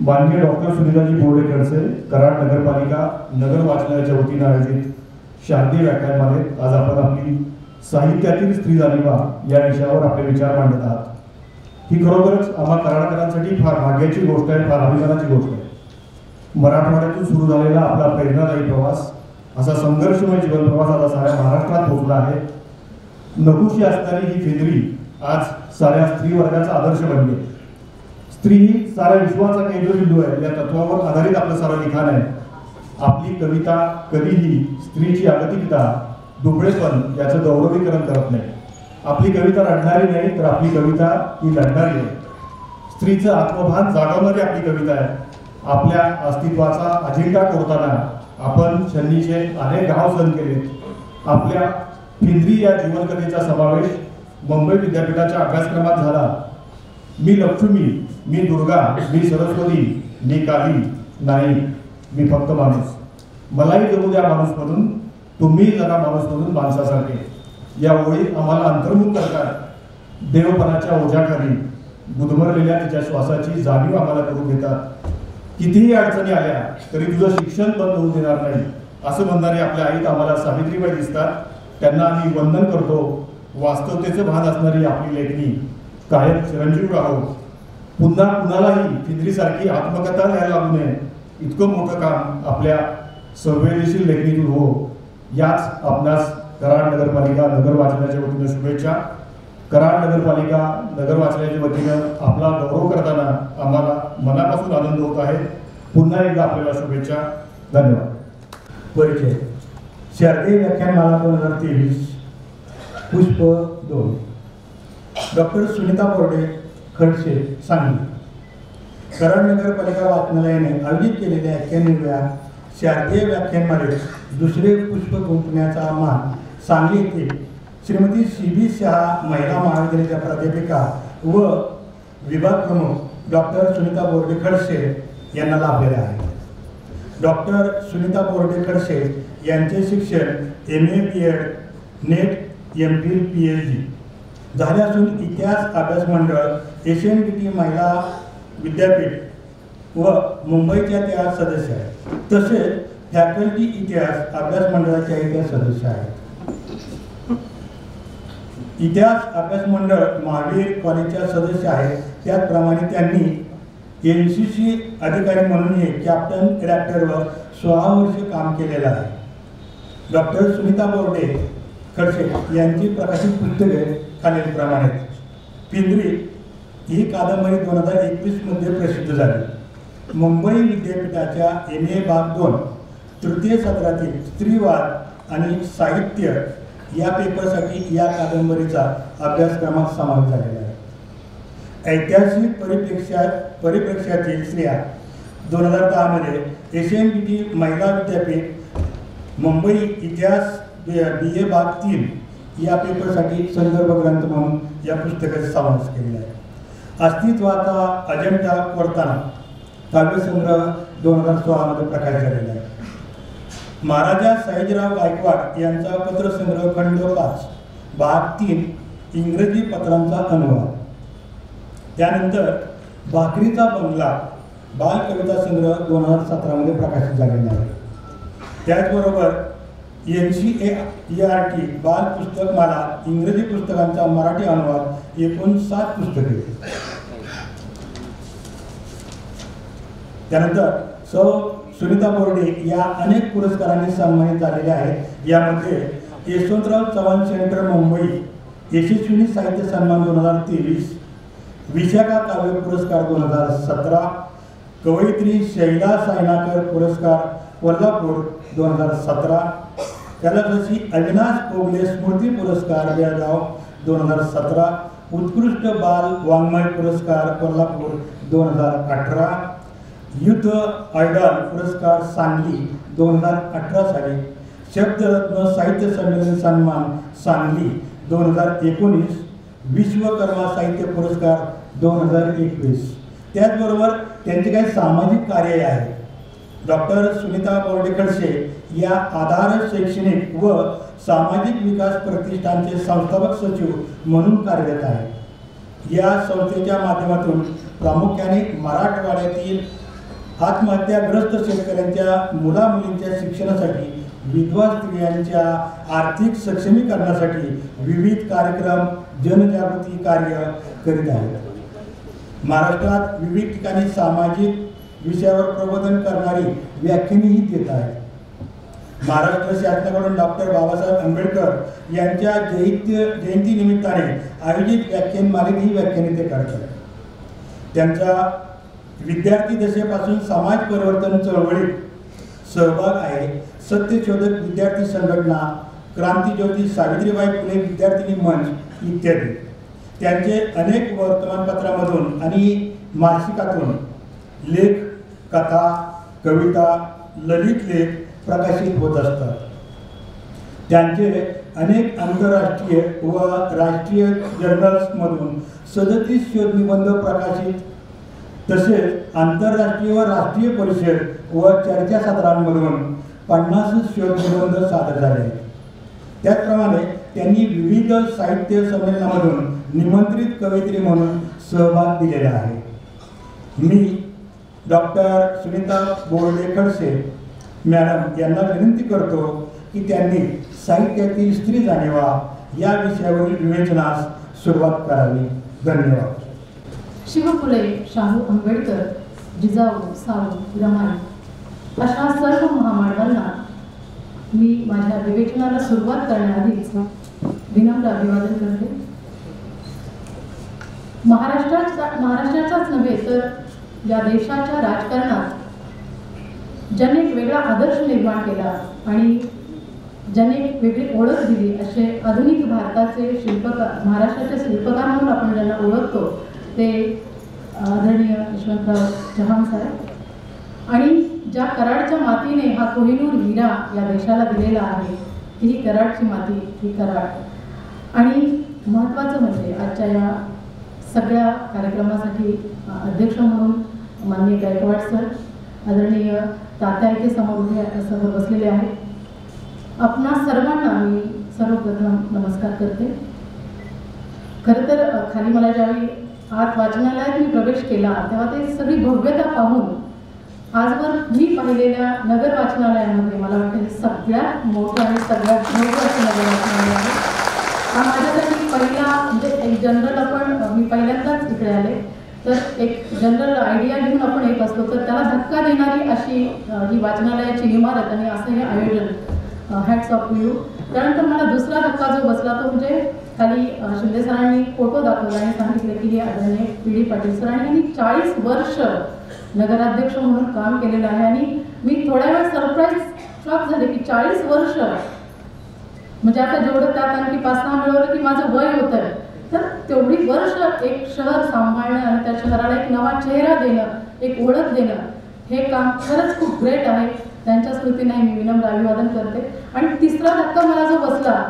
माननीय डॉक्टर सुनीताजी बोर्डे खडसे, कराड नगरपालिका नगर वाचनालयाच्या वतीने आयोजित शारदीय व्याख्यानमालेत आज आपण आपली साहित्यातील स्त्री जाणीवा या विषयावर आपले विचार मांडत आहात। ही खरोखरच आम्हा कराडकरांसाठी फार भाग्याची गोष्ट आहे, फार अभिमानाची गोष्ट आहे। मराठवाड्यातून सुरू झालेला आपला प्रेरणादायी प्रवास, असा संघर्षमय जीवन प्रवास आता साऱ्या महाराष्ट्रात पोहोचला आहे। नकुशी असणारी ही फिंदरी आज साऱ्या स्त्री वर्गाचा आदर्श बनली। स्त्री ही साऱ्या विश्वाचा केंद्रबिंदू आहे, या तत्वावर आधारित आपलं सारं लिखाण आहे। आपली कविता कधीही स्त्रीची जागतिकता, दुबळेपण याचं गौरवीकरण करत नाही। आपली कविता रडणारी नाही, तर आपली कविता ही लढणारी आहे। स्त्रीचं आत्मभान जागवणारी आपली कविता आहे। आपल्या अस्तित्वाचा अजेंडा करताना आपण शनीचे अनेक गाव सण केलेत। आपल्या फिंदरी या जीवनकथेचा समावेश मुंबई विद्यापीठाच्या अभ्यासक्रमात झाला। मी लक्ष्मी, मी दुर्गा, मी सरस्वती, मी काली नाही, मी फक्त माणूस। मलाही जगू द्या माणूसमधून, तुम्ही जरा माणूसमधून माणसासारखे। या ओळी आम्हाला अंतर्मुख करतात। देवपणाच्या ओझ्याखाली गुदमरलेल्या तिच्या श्वासाची जाणीव आम्हाला करून देतात। कितीही अडचणी आल्या तरी तुझं शिक्षण बंद होऊ देणार नाही, असं म्हणणारे आपल्या आईत आम्हाला सावित्रीबाई दिसतात। त्यांना आम्ही वंदन करतो। वास्तवतेचं भान असणारी आपली लेखणी कायम चिरंजीव राहो। पुन्हा कुणालाही फिंदरीसारखी आत्मकथा लिहायला लागू नये, इतकं मोठं काम आपल्या संवेदनशील लेखणीतून हो। याच आपणास कराड नगरपालिका नगर वाचनाच्या वतीने शुभेच्छा। कराड नगरपालिका नगर वाचनाच्या वतीने आपला गौरव करताना आम्हाला मनापासून आनंद होत आहे। पुन्हा एकदा आपल्याला शुभेच्छा। धन्यवाद। परिचय। शारदीय व्याख्यानमाला 2023 पुष्प 2 डॉक्टर सुनीता बोर्डे खडसे, सांगली। कराड नगरपालिका वाचनालयाने आयोजित केलेल्या 91व्या शारदीय व्याख्यानमालेत दुसरे पुष्प गुंफण्याचा मान सांगली येथे श्रीमती CB शहा महिला महाविद्यालयाच्या प्राध्यापिका व विभाग प्रमुख डॉक्टर सुनीता बोर्डे खडसे यांना लाभलेला आहे। डॉक्टर सुनीता बोर्डे खडसे यांचे शिक्षण MA BEd, net, MPhil, PhD झाले असून इतिहास अभ्यास मंडळ, SNDT महिला विद्यापीठ व मुंबईच्या त्या सदस्य आहेत। तसेच फॅकल्टी इतिहास अभ्यास मंडळाच्या त्या सदस्य आहेत। इतिहास अभ्यास मंडळ महावीर कॉलेजच्या सदस्य आहेत। त्याचप्रमाणे त्यांनी NCC अधिकारी म्हणूनही कॅप्टन रिॲक्टरवर 16 वर्ष काम केलेलं आहे। डॉक्टर सुनीता बोर्डे खडसे यांची प्रकाशित पुस्तके खालीलप्रमाणे। फिंदरी ही कादंबरी 2021 मध्ये प्रसिद्ध झाली। मुंबई विद्यापीठाच्या MA भाग 2 तृतीय सत्रातील स्त्रीवाद आणि साहित्य या पेपरसाठी या कादंबरीचा अभ्यासक्रमात समावेश झालेला आहे। ऐतिहासिक परिप्रेक्ष्यातील स्त्रिया 2010 मध्ये SNDT महिला विद्यापीठ मुंबई इतिहास BA भाग 3 या पेपरसाठी संदर्भ ग्रंथ म्हणून या पुस्तकाचा समावेश केलेला आहे। अस्तित्वाचा अजेंडा करताना काव्यसंग्रह 2016 मध्ये प्रकाशित झालेला आहे। महाराजा सयाजीराव गायकवाड यांचा पत्रसंग्रह खंड 5 भाग 3 इंग्रजी पत्रांचा अनुवाद। त्यानंतर भाकरीचा बंगला बाल कविता संग्रह 2017 मध्ये प्रकाशित झालेला आहे। त्याचबरोबर NCERT बाल पुस्तकमाला इंग्रजी पुस्तकांचा मराठी अनुवाद एकूण 7 पुस्तके। त्यानंतर सुनीता बोर्डे या अनेक पुरस्कारांनी सन्मानित झालेल्या आहेत। यामध्ये यशवंतराव चव्हाण सेंटर मुंबई यशस्विनी साहित्य सन्मान 2023, विशाखा काव्य पुरस्कार 2017, कवयित्री शैला सायनाकर पुरस्कार कोल्हापूर 2017, कलारसी अविनाश कोगले स्मृती पुरस्कार बेळगाव 2017, उत्कृष्ट बाल वाङ्मय पुरस्कार कोल्हापूर 2018, युद्ध आयडॉल पुरस्कार सांगली 2018 साली, शब्दरत्न साहित्य संमेलन सन्मान सांगली 2019, विश्वकर्मा साहित्य पुरस्कार 2021। त्याचबरोबर त्यांचे काही सामाजिक कार्य आहे। डॉक्टर सुनीता बोर्डे खडसे या आधार शैक्षणिक व सामाजिक विकास प्रतिष्ठानचे संस्थापक सचिव म्हणून कार्यरत आहेत। या संस्थेच्या माध्यमातून प्रामुख्याने मराठवाड्यातील आत्महत्याग्रस्त शेतकऱ्यांच्या मुलामुलींच्या शिक्षणासाठी, विधवा स्त्रियांच्या आर्थिक सक्षमीकरणासाठी विविध कार्यक्रम, जनजागृती कार्य करीत आहेत। महाराष्ट्रात विविध ठिकाणी सामाजिक विषयावर प्रबोधन करणारी व्याख्यानेही देत आहेत। महाराष्ट्र शासनाकडून डॉक्टर बाबासाहेब आंबेडकर यांच्या जयंतीनिमित्ताने आयोजित व्याख्यानमालेत ही व्याख्याने ते करत आहेत। त्यांचा विद्यार्थी दशेपासून समाज परिवर्तन चळवळीत सहभाग आहे। सत्यशोधक विद्यार्थी संघटना, क्रांतिज्योती सावित्रीबाई फुले विद्यार्थिनी मंच इत्यादी त्यांचे अनेक वर्तमानपत्रामधून आणि मासिकातून लेख, कथा, कविता, ललित लेख प्रकाशित होत असतात। त्यांचे अनेक आंतरराष्ट्रीय व राष्ट्रीय जर्नल्समधून 37 शोधनिबंध प्रकाशित, तसेच आंतरराष्ट्रीय व राष्ट्रीय परिषद व चर्चासत्रांमधून 50 शोधनिबंध सादर झाले आहेत। त्याचप्रमाणे त्यांनी विविध साहित्य संमेलनामधून निमंत्रित कवयित्री म्हणून सहभाग दिलेला आहे। मी डॉक्टर सुनीता बोर्डे खडसे मॅडम यांना विनंती करतो की त्यांनी साहित्यातील स्त्री जाणीवा या विषयावरील विवेचनास सुरुवात करावी। धन्यवाद। शिवफुले, शाहू आंबेडकर, जिजाऊ, सावंत, रमाई अशा सर्व महामानवांना मी माझ्या विवेचनाला सुरुवात करण्याआधीच विनम्र अभिवादन करते। महाराष्ट्राचाच नव्हे तर या देशाच्या राजकारणात ज्यांनी एक वेगळा आदर्श निर्माण केला आणि ज्यांनी एक वेगळी ओळख दिली असे आधुनिक भारताचे शिल्पकार, महाराष्ट्राचे शिल्पकार म्हणून आपण ज्यांना ओळखतो ते आदरणीय यशवंतराव चव्हाण साहेब। आणि ज्या कराडच्या मातीने हा कोहिनूर हिरा या देशाला दिलेला आहे, ही कराडची माती, ही कराड। आणि महत्त्वाचं म्हणजे आजच्या या सगळ्या कार्यक्रमासाठी अध्यक्ष म्हणून माननीय गायकवाड सर, आदरणीय तात्या इथे समोर बसलेले आहेत। आपणा सर्वांना मी सर्वप्रथम नमस्कार करते। खरं तर खाली मला ज्यावेळी आत वाचनालयात मी प्रवेश केला तेव्हा ते सगळी भव्यता पाहून आजवर मी पाहिलेल्या नगर वाचनालयामध्ये मला वाटतं सगळ्यात मोठं आणि सगळ्यात मोठं असं नगर वाचनालय आहे। हा माझ्यासाठी पहिला म्हणजे एक जनरल मी पहिल्यांदाच इकडे आले तर एक जनरल आयडिया घेऊन आपण येत असतो तर त्याला धक्का देणारी अशी ही वाचनालयाची इमारत आणि असं हे आयोजन, हॅट्स ऑफ यू। त्यानंतर मला दुसरा धक्का जो बसला तो म्हणजे खाली शिंदे सरांनी फोटो दाखवला आणि सांगितलं की हे आदरणीय पी.डी. पाटील सर आणि यांनी 40 वर्ष नगराध्यक्ष म्हणून काम केलेलं आहे। आणि मी थोड्या वेळ सरप्राईज शॉक झाले की 40 वर्ष म्हणजे आता जेवढं त्यात आणखी 5-6 मिळवलं की माझं वय होतं, तर तेवढी वर्ष एक शहर सांभाळणं आणि त्या शहराला एक नवा चेहरा देणं, एक ओळख देणं, हे काम खरंच खूप ग्रेट आहे। त्यांच्या स्मृतीने मी विनम्र अभिवादन करते। आणि तिसरा धक्का मला जो बसला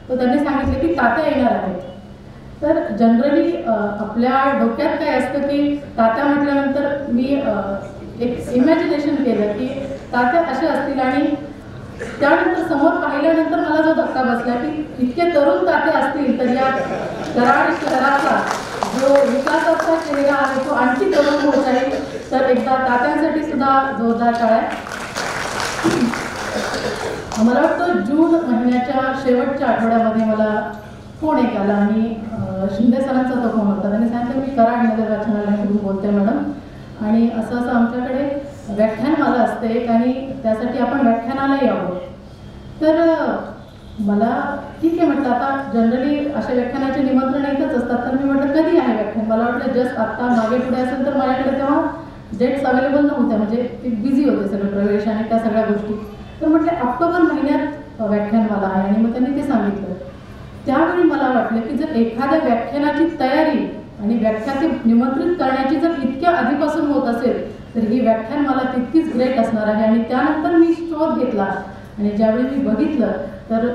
तो त्यांनी सांगितले की तात्या येणार आहेत। तर जनरली आपल्या डोक्यात काय असतं की तात्या म्हटल्यानंतर मी एक इमॅजिनेशन केलं की तात्या असे असतील आणि त्यानंतर समोर पाहिल्यानंतर मला जो धक्का बसला की इतके तरुण तात्या असतील तर या कराड शहराचा जो विकासाचा चेहरा आहे तो आणखी तरुण होत आहे। तर एकदा तात्यांसाठी सुद्धा जोरदार टाळ्या। मला वाटतं जून महिन्याच्या शेवटच्या आठवड्यामध्ये मला फोन एक आला आणि शिंदे सरांचा तो फोन होता। त्यांनी सांगितलं मी कराड नगर वाचनालयामधून बोलते मॅडम आणि असं आमच्याकडे व्याख्यानमाला असते एक आणि त्यासाठी आपण व्याख्यानाला यावं। तर मला ठीक आहे म्हटलं, आता जनरली अशा व्याख्यानाचे निमंत्रण येतच असतात। तर मी म्हटलं कधी आहे व्याख्यान? मला वाटलं जस्ट आत्ता मागे पुढे असेल तर माझ्याकडे तेव्हा डेट्स अवेलेबल नव्हत्या, म्हणजे ते बिझी होते सगळे प्रवेश आणि त्या सगळ्या गोष्टी। तर म्हटलं ऑक्टोबर महिन्यात व्याख्यानमाला आहे आणि मग त्यांनी ते सांगितलं। त्यावेळी मला वाटलं की जर एखाद्या व्याख्यानाची तयारी आणि व्याख्याते निमंत्रित करण्याची जर इतक्या आधीपासून होत असेल तर ही व्याख्यान मला तितकीच ग्रेट असणार आहे। आणि त्यानंतर मी शोध घेतला आणि ज्यावेळी मी बघितलं तर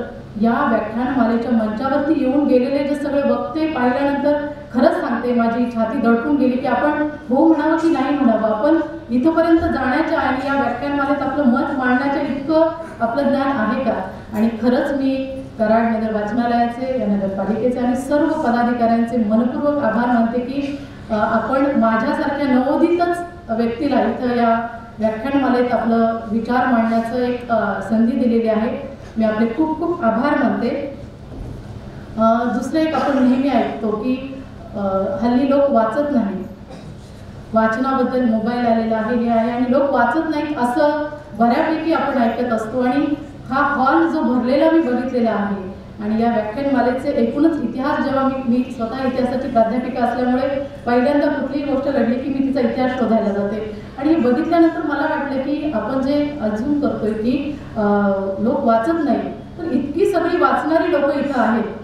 या व्याख्यानमालेच्या मंचावरती येऊन गेलेले जे सगळे वक्ते पाहिल्यानंतर खरंच सांगते माझी छाती दडपून गेली की आपण हो म्हणावं की नाही म्हणावं, आपण इथंपर्यंत जाण्याच्या आणि या व्याख्यानमालेत आपलं मत मांडण्याच्या इतकं आपलं ज्ञान आहे का? आणि खरंच मी कराड नगर वाचनालयाचे, या नगरपालिकेचे आणि सर्व पदाधिकाऱ्यांचे मनपूर्वक आभार मानते की आपण माझ्यासारख्या नवोदितच व्यक्तीला इथं या व्याख्यानमालेत आपलं विचार मांडण्याचं एक संधी दिलेली आहे. मी आपले खूप खूप आभार मानते. दुसरं एक आपण नेहमी ऐकतो की हल्ली लोक वाचत नाही, वाचनाबद्दल मोबाईल आलेला आहे, हे आहे, आणि लोक वाचत नाहीत असं बऱ्यापैकी आपण ऐकत असतो. आणि हा हॉल जो भरलेला मी बघितलेला आहे आणि या व्याख्यानमालेचे एकूणच इतिहास, जेव्हा मी स्वतः इतिहासाची प्राध्यापिका असल्यामुळे पहिल्यांदा कुठलीही गोष्ट घडली की मी तिचा इतिहास शोधायला जाते. आणि हे बघितल्यानंतर मला वाटलं की आपण जे अजून करतोय की लोक वाचत नाही, तर इतकी सगळी वाचणारी लोक इथं आहेत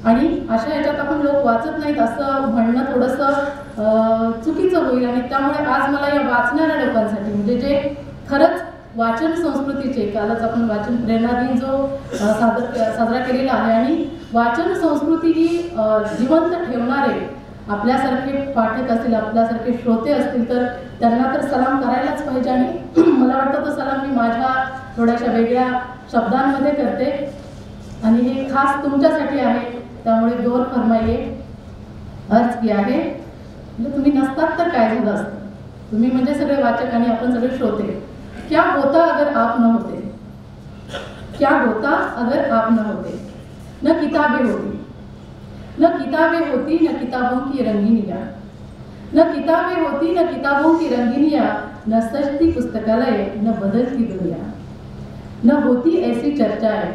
आणि अशा याच्यात आपण लोक वाचत नाहीत असं म्हणणं थोडंसं चुकीचं होईल. आणि त्यामुळे आज मला या वाचणाऱ्या लोकांसाठी, म्हणजे जे खरंच वाचन संस्कृतीचे, कालच आपण वाचन प्रेरणा दिन जो साजरा केलेला आहे, आणि वाचन संस्कृती ही जिवंत ठेवणारे आपल्यासारखे पाठक असतील, आपल्यासारखे श्रोते असतील, तर त्यांना तर सलाम करायलाच पाहिजे. आणि मला वाटतं तो सलाम मी माझ्या थोड्याशा वेगळ्या शब्दांमध्ये करते आणि हे खास तुमच्यासाठी आहे. त्यामुळे दौर फरमाइये, अर्ज किया है. म्हणजे तुम्ही नसतात तर काय झालं असतं, तुम्ही म्हणजे सगळे वाचक आणि आपण सगळे श्रोते. क्या होता अगर आप न होते, क्या होता अगर आप न होते. न किताबें होती, न किताबें होती, न किताबों की रंगीनियाँ, न किताबें होती, न किताबों की रंगीनियाँ, न सजती पुस्तकालय, न बदलती दुनिया, न होती ऐसी चर्चाएं,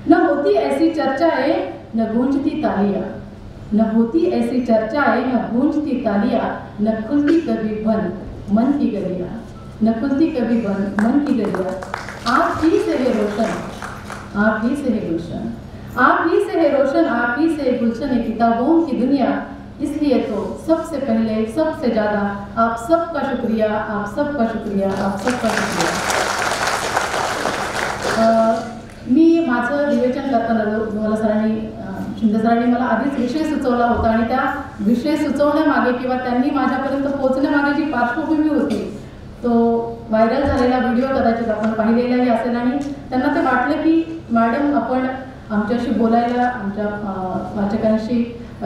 न होती ऐसी चर्चाएं, न गूंजती तालियां, न होती ऐसी चर्चाएं, न गूंजती तालियां, न खुलती कभी बंद मन की गलियां, न खुलती कभी बंद मन की गलियां. आप ही से है रोशन, आप ही से है गुलशन, आप ही से है रोशन, आप ही से है गुलशन है किताबों की दुनिया. इसलिए तो सबसे पहले, सबसे ज़्यादा आप सबका शुक्रिया, आप सबका शुक्रिया, आप सबका शुक्रिया. मी माझं विवेचन करताना तुम्हाला सरांनी, शिंदे सरांनी मला आधीच विषय सुचवला होता आणि त्या विषय सुचवण्यामागे किंवा त्यांनी माझ्यापर्यंत पोहोचण्यामागे जी पार्श्वभूमी होती, तो व्हायरल झालेला व्हिडिओ कदाचित आपण पाहिलेलाही असेल. आणि त्यांना ते वाटलं की मॅडम आपण आमच्याशी बोलायला, आमच्या वाचकांशी,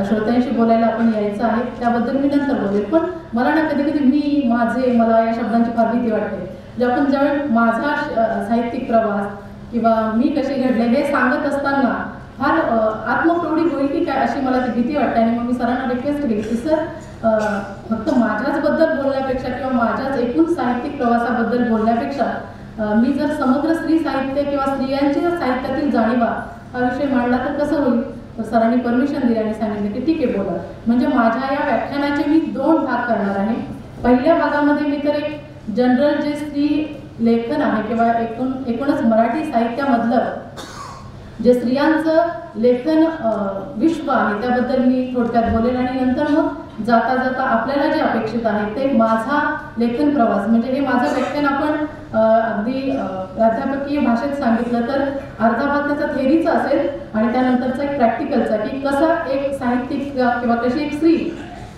श्रोत्यांशी बोलायला आपण यायचं आहे, त्याबद्दल मी नंतर बोलेल. पण मला ना कधी कधी मी, माझे, मला या शब्दांची फार भीती वाटते. ज्यावेळी माझा साहित्यिक प्रवास किंवा मी कसे घडले हे सांगत असताना फार आत्मप्रौढी होईल की काय अशी मला ती भीती वाटते. आणि मग मी सरांना रिक्वेस्ट केली की सर, फक्त माझ्याचबद्दल बोलण्यापेक्षा किंवा माझ्याच एकूण साहित्यिक प्रवासाबद्दल बोलण्यापेक्षा मी जर समग्र स्त्री साहित्य किंवा स्त्रियांच्या साहित्यातील जाणीवा हा विषय मांडला तर कसं होईल. तर सरांनी परमिशन दिली आणि सांगितलं की ठीक आहे बोला. म्हणजे माझ्या या व्याख्यानाचे मी 2 भाग करणार आहे. पहिल्या भागामध्ये मी तर एक जनरल जे स्त्री लेखन आहे किंवा एकूणच मराठी साहित्यामधलं जे स्त्रियांचं लेखन विश्व आहे त्याबद्दल मी थोडक्यात बोलेन. आणि नंतर मग जाता जाता आपल्याला जे अपेक्षित आहे ते माझा लेखन प्रवास, म्हणजे हे माझं व्याख्यान आपण अगदी प्राध्यापकीय भाषेत सांगितलं तर अर्धा भाग त्याचा थेरीचा असेल आणि त्यानंतरचा एक प्रॅक्टिकलचा, की कसा एक साहित्यिक किंवा कशी एक स्त्री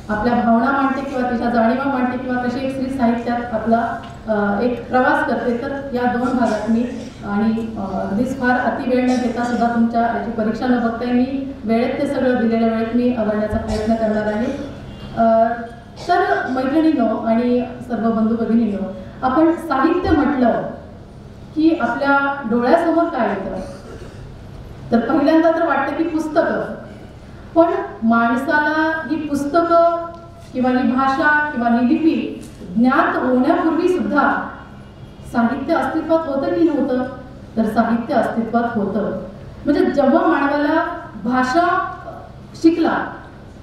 आपल्या भावना मांडते किंवा तिच्या जाणीवा मांडते किंवा कशी एक स्त्री साहित्यात आपला एक प्रवास करते. तर या 2 भागात मी, आणि अगदीच फार अति वेळ न घेता सुद्धा तुमच्या याची परीक्षा न बघताय मी वेळेत ते सगळं दिलेल्या वेळेत मी आवडण्याचा प्रयत्न करणार आहे. तर मैत्रिणींनो आणि सर्व बंधू भगिनींनो, आपण साहित्य म्हटलं की आपल्या डोळ्यासमोर काय येतं, तर पहिल्यांदा तर वाटतं की पुस्तकं. पण माणसाला ही पुस्तकं किंवा ही भाषा किंवा ही लिपी ज्ञात होण्यापूर्वी सुद्धा साहित्य अस्तित्वात होतं की नव्हतं, तर साहित्य अस्तित्वात होतं. म्हणजे जेव्हा मानवाला भाषा शिकला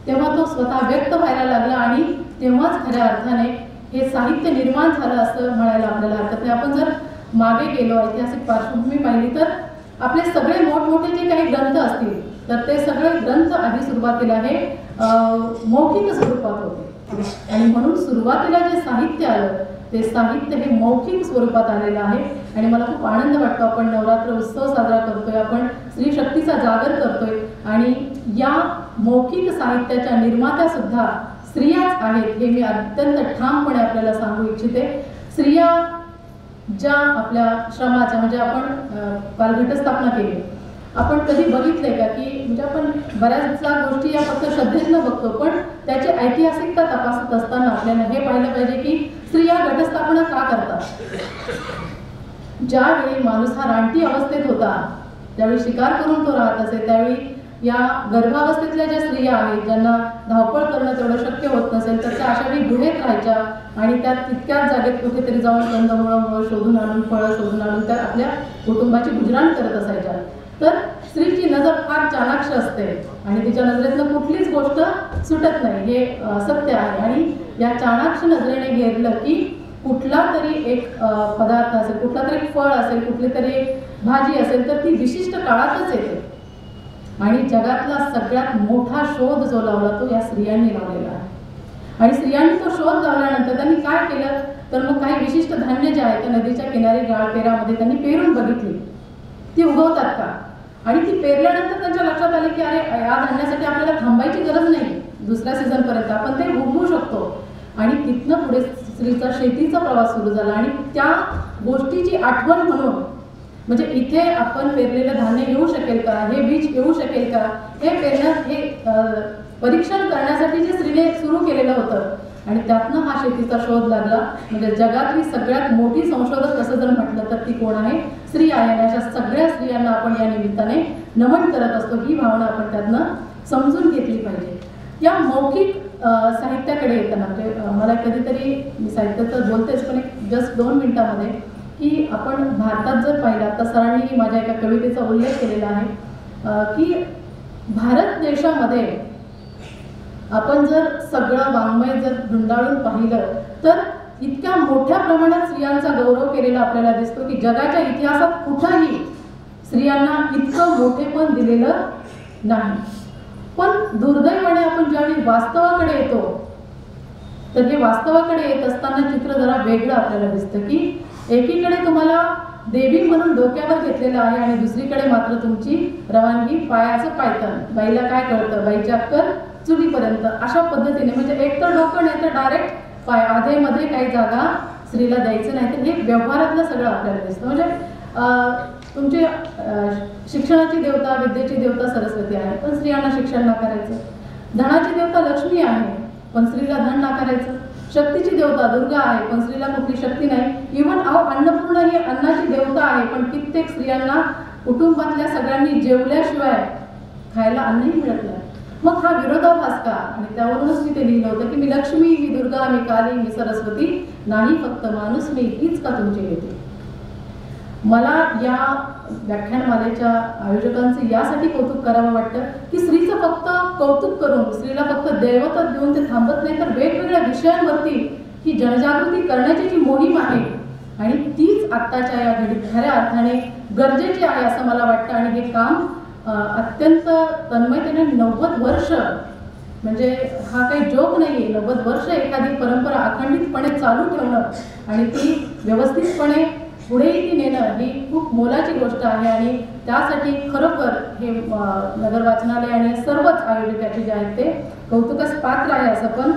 तेव्हा तो स्वतः व्यक्त व्हायला लागला आणि तेव्हाच खऱ्या अर्थाने हे साहित्य निर्माण झालं असं म्हणायला आपल्याला हरकत नाही. आपण जर मागे गेलो, ऐतिहासिक पार्श्वभूमी पाहिली तर आपले सगळे मोठमोठे जे काही ग्रंथ असतील तर ते सगळे ग्रंथ आधी सुरुवातीला हे मौखिक स्वरूपात होते आणि म्हणून सुरुवातीला जे साहित्य आलं ते साहित्य हे मौखिक स्वरूपात आलेलं आहे. आणि मला खूप आनंद वाटतो, आपण नवरात्र उत्सव साजरा करतोय, आपण स्त्री शक्तीचा जागर करतोय आणि या मौखिक साहित्याच्या निर्मात्या सुद्धा स्त्रियाच आहेत हे मी अत्यंत ठामपणे आपल्याला सांगू इच्छिते. स्त्रिया ज्या आपल्या श्रमाच्या, म्हणजे आपण काल घटस्थापना केली आपण कधी बघितलंय का की म्हणजे आपण बऱ्याचशा गोष्टी या फक्त श्रद्धेनं बघतो, पण त्याची ऐतिहासिकता तपासत असताना आपल्याला हे पाहिलं पाहिजे की स्त्रिया घटस्थापना का करतात. ज्यावेळी माणूस हा रानटी अवस्थेत होता, ज्यावेळी शिकार करून तो राहत असे, त्यावेळी या गर्भावस्थेतल्या ज्या स्त्रिया आहेत ज्यांना धावपळ करणं तेवढं शक्य होत नसेल, तर त्या अशा वेळी गुहेत राहायच्या आणि त्या तितक्याच जागेत कुठेतरी जाऊन कंदमुळं शोधून आणून, फळं शोधून आणून त्या आपल्या कुटुंबाची गुजराण करत असायच्या. तर स्त्रीची नजर फार चाणाक्ष असते आणि तिच्या नजरेतनं कुठलीच गोष्ट सुटत नाही, हे सत्य आहे. आणि या चाणाक्ष नजरेने घेरलं की कुठला तरी एक पदार्थ असेल, कुठला तरी फळ असेल, कुठली तरी एक भाजी असेल, तर ती विशिष्ट काळातच येते. आणि जगातला सगळ्यात मोठा शोध जो लावला तो या स्त्रियांनी लावलेला आहे. आणि स्त्रियांनी तो शोध लावल्यानंतर त्यांनी काय केलं, तर मग काही विशिष्ट धान्य जे आहे त्या नदीच्या किनारी गाळपेरामध्ये त्यांनी पेरून बघितली, ती उगवतात का. आणि ती पेरल्यानंतर त्यांच्या लक्षात आले की अरे या धान्यासाठी आपल्याला थांबायची गरज नाही, दुसऱ्या सीझनपर्यंत आपण ते उगवू शकतो. आणि तिथनं पुढे स्त्रीचा शेतीचा प्रवास सुरू झाला. आणि त्या गोष्टीची आठवण म्हणून म्हणजे इथे आपण पेरलेलं धान्य येऊ शकेल का, हे बीज येऊ शकेल का, हे पेरण्यात हे परीक्षण करण्यासाठी जे स्त्रीने सुरू केलेलं होतं. आणि त्यातनं हा शेतीचा शोध लागला. म्हणजे जगातली सगळ्यात मोठी संशोधक असं जर म्हटलं तर ती कोण आहे, स्त्री आहे. आणि अशा सगळ्या स्त्रियांना आपण या निमित्ताने नमन करत असतो. ही भावना आपण त्यातनं समजून घेतली पाहिजे. या मौखिक साहित्याकडे येताना म्हणजे मला कधीतरी मी साहित्याचं बोलतेच, पण एक जस्ट 2 मिनिटामध्ये की आपण भारतात जर पाहिलं, आता सरांनी माझ्या एका कवितेचा उल्लेख केलेला आहे की भारत देशामध्ये आपण जर सगळं वाङ्मय जर धुंडाळून पाहिलं तर इतक्या मोठ्या प्रमाणात स्त्रियांचा गौरव केलेला आपल्याला दिसतो की जगाच्या इतिहासात कुठंही स्त्रियांना इतकं मोठेपण दिलेलं नाही. पण दुर्दैवाने आपण ज्यावेळी वास्तवाकडे येतो तर हे वास्तवाकडे येत असताना चित्र जरा वेगळं आपल्याला दिसतं की एकीकडे तुम्हाला देवी म्हणून डोक्यावर घेतलेलं आहे आणि दुसरीकडे मात्र तुमची रवानगी पायाचं पायतन. बाईला काय कळतं, बाईची अक्कल चुलीपर्यंत, अशा पद्धतीने म्हणजे एक तर डोकं नाही तर डायरेक्ट पाय, आधेमध्ये काही जागा स्त्रीला द्यायचं नाही. तर हे व्यवहारातलं सगळं आपल्याला दिसतं. म्हणजे तुमची शिक्षणाची देवता, विद्येची देवता सरस्वती आहे, पण स्त्रियांना शिक्षण नाकारायचं. धनाची देवता लक्ष्मी आहे, पण स्त्रीला धन नाकारायचं. शक्तीची देवता दुर्गा आहे, पण स्त्रीला कुठली शक्ती नाही. इव्हन अन्नपूर्णा ही अन्नाची देवता आहे, पण कित्येक स्त्रियांना कुटुंबातल्या सगळ्यांनी जेवल्याशिवाय खायला अन्नही मिळत नाही. मग हा विरोधाभास का. आणि त्यावरूनच मी ते लिहिलं होतं की मी लक्ष्मी, मी दुर्गा, मी काली, मी सरस्वती, नाही फक्त माणूस मी, हीच का तुमची येते. मला या व्याख्यानमालेच्या आयोजकांचे यासाठी कौतुक करावं वाटतं की स्त्रीचं फक्त कौतुक करून, स्त्रीला फक्त दैवत देऊन ते थांबत नाही, तर वेगवेगळ्या विषयांवरती ही जनजागृती करण्याची जी मोहीम आहे आणि तीच आत्ताच्या या घडीत खऱ्या अर्थाने गरजेची आहे असं मला वाटतं. आणि हे काम अत्यंत तन्मयतेने 90 वर्ष, म्हणजे हा काही जोक नाही आहे, 90 वर्ष एखादी परंपरा अखंडितपणे चालू ठेवणं आणि ती व्यवस्थितपणे पुढेही ती नेणं ही खूप मोलाची गोष्ट आहे. आणि त्यासाठी खरोखर हे नगर वाचनालय आणि सर्वच आयोजकाचे जे आहेत ते कौतुकास पात्र आहे असं पण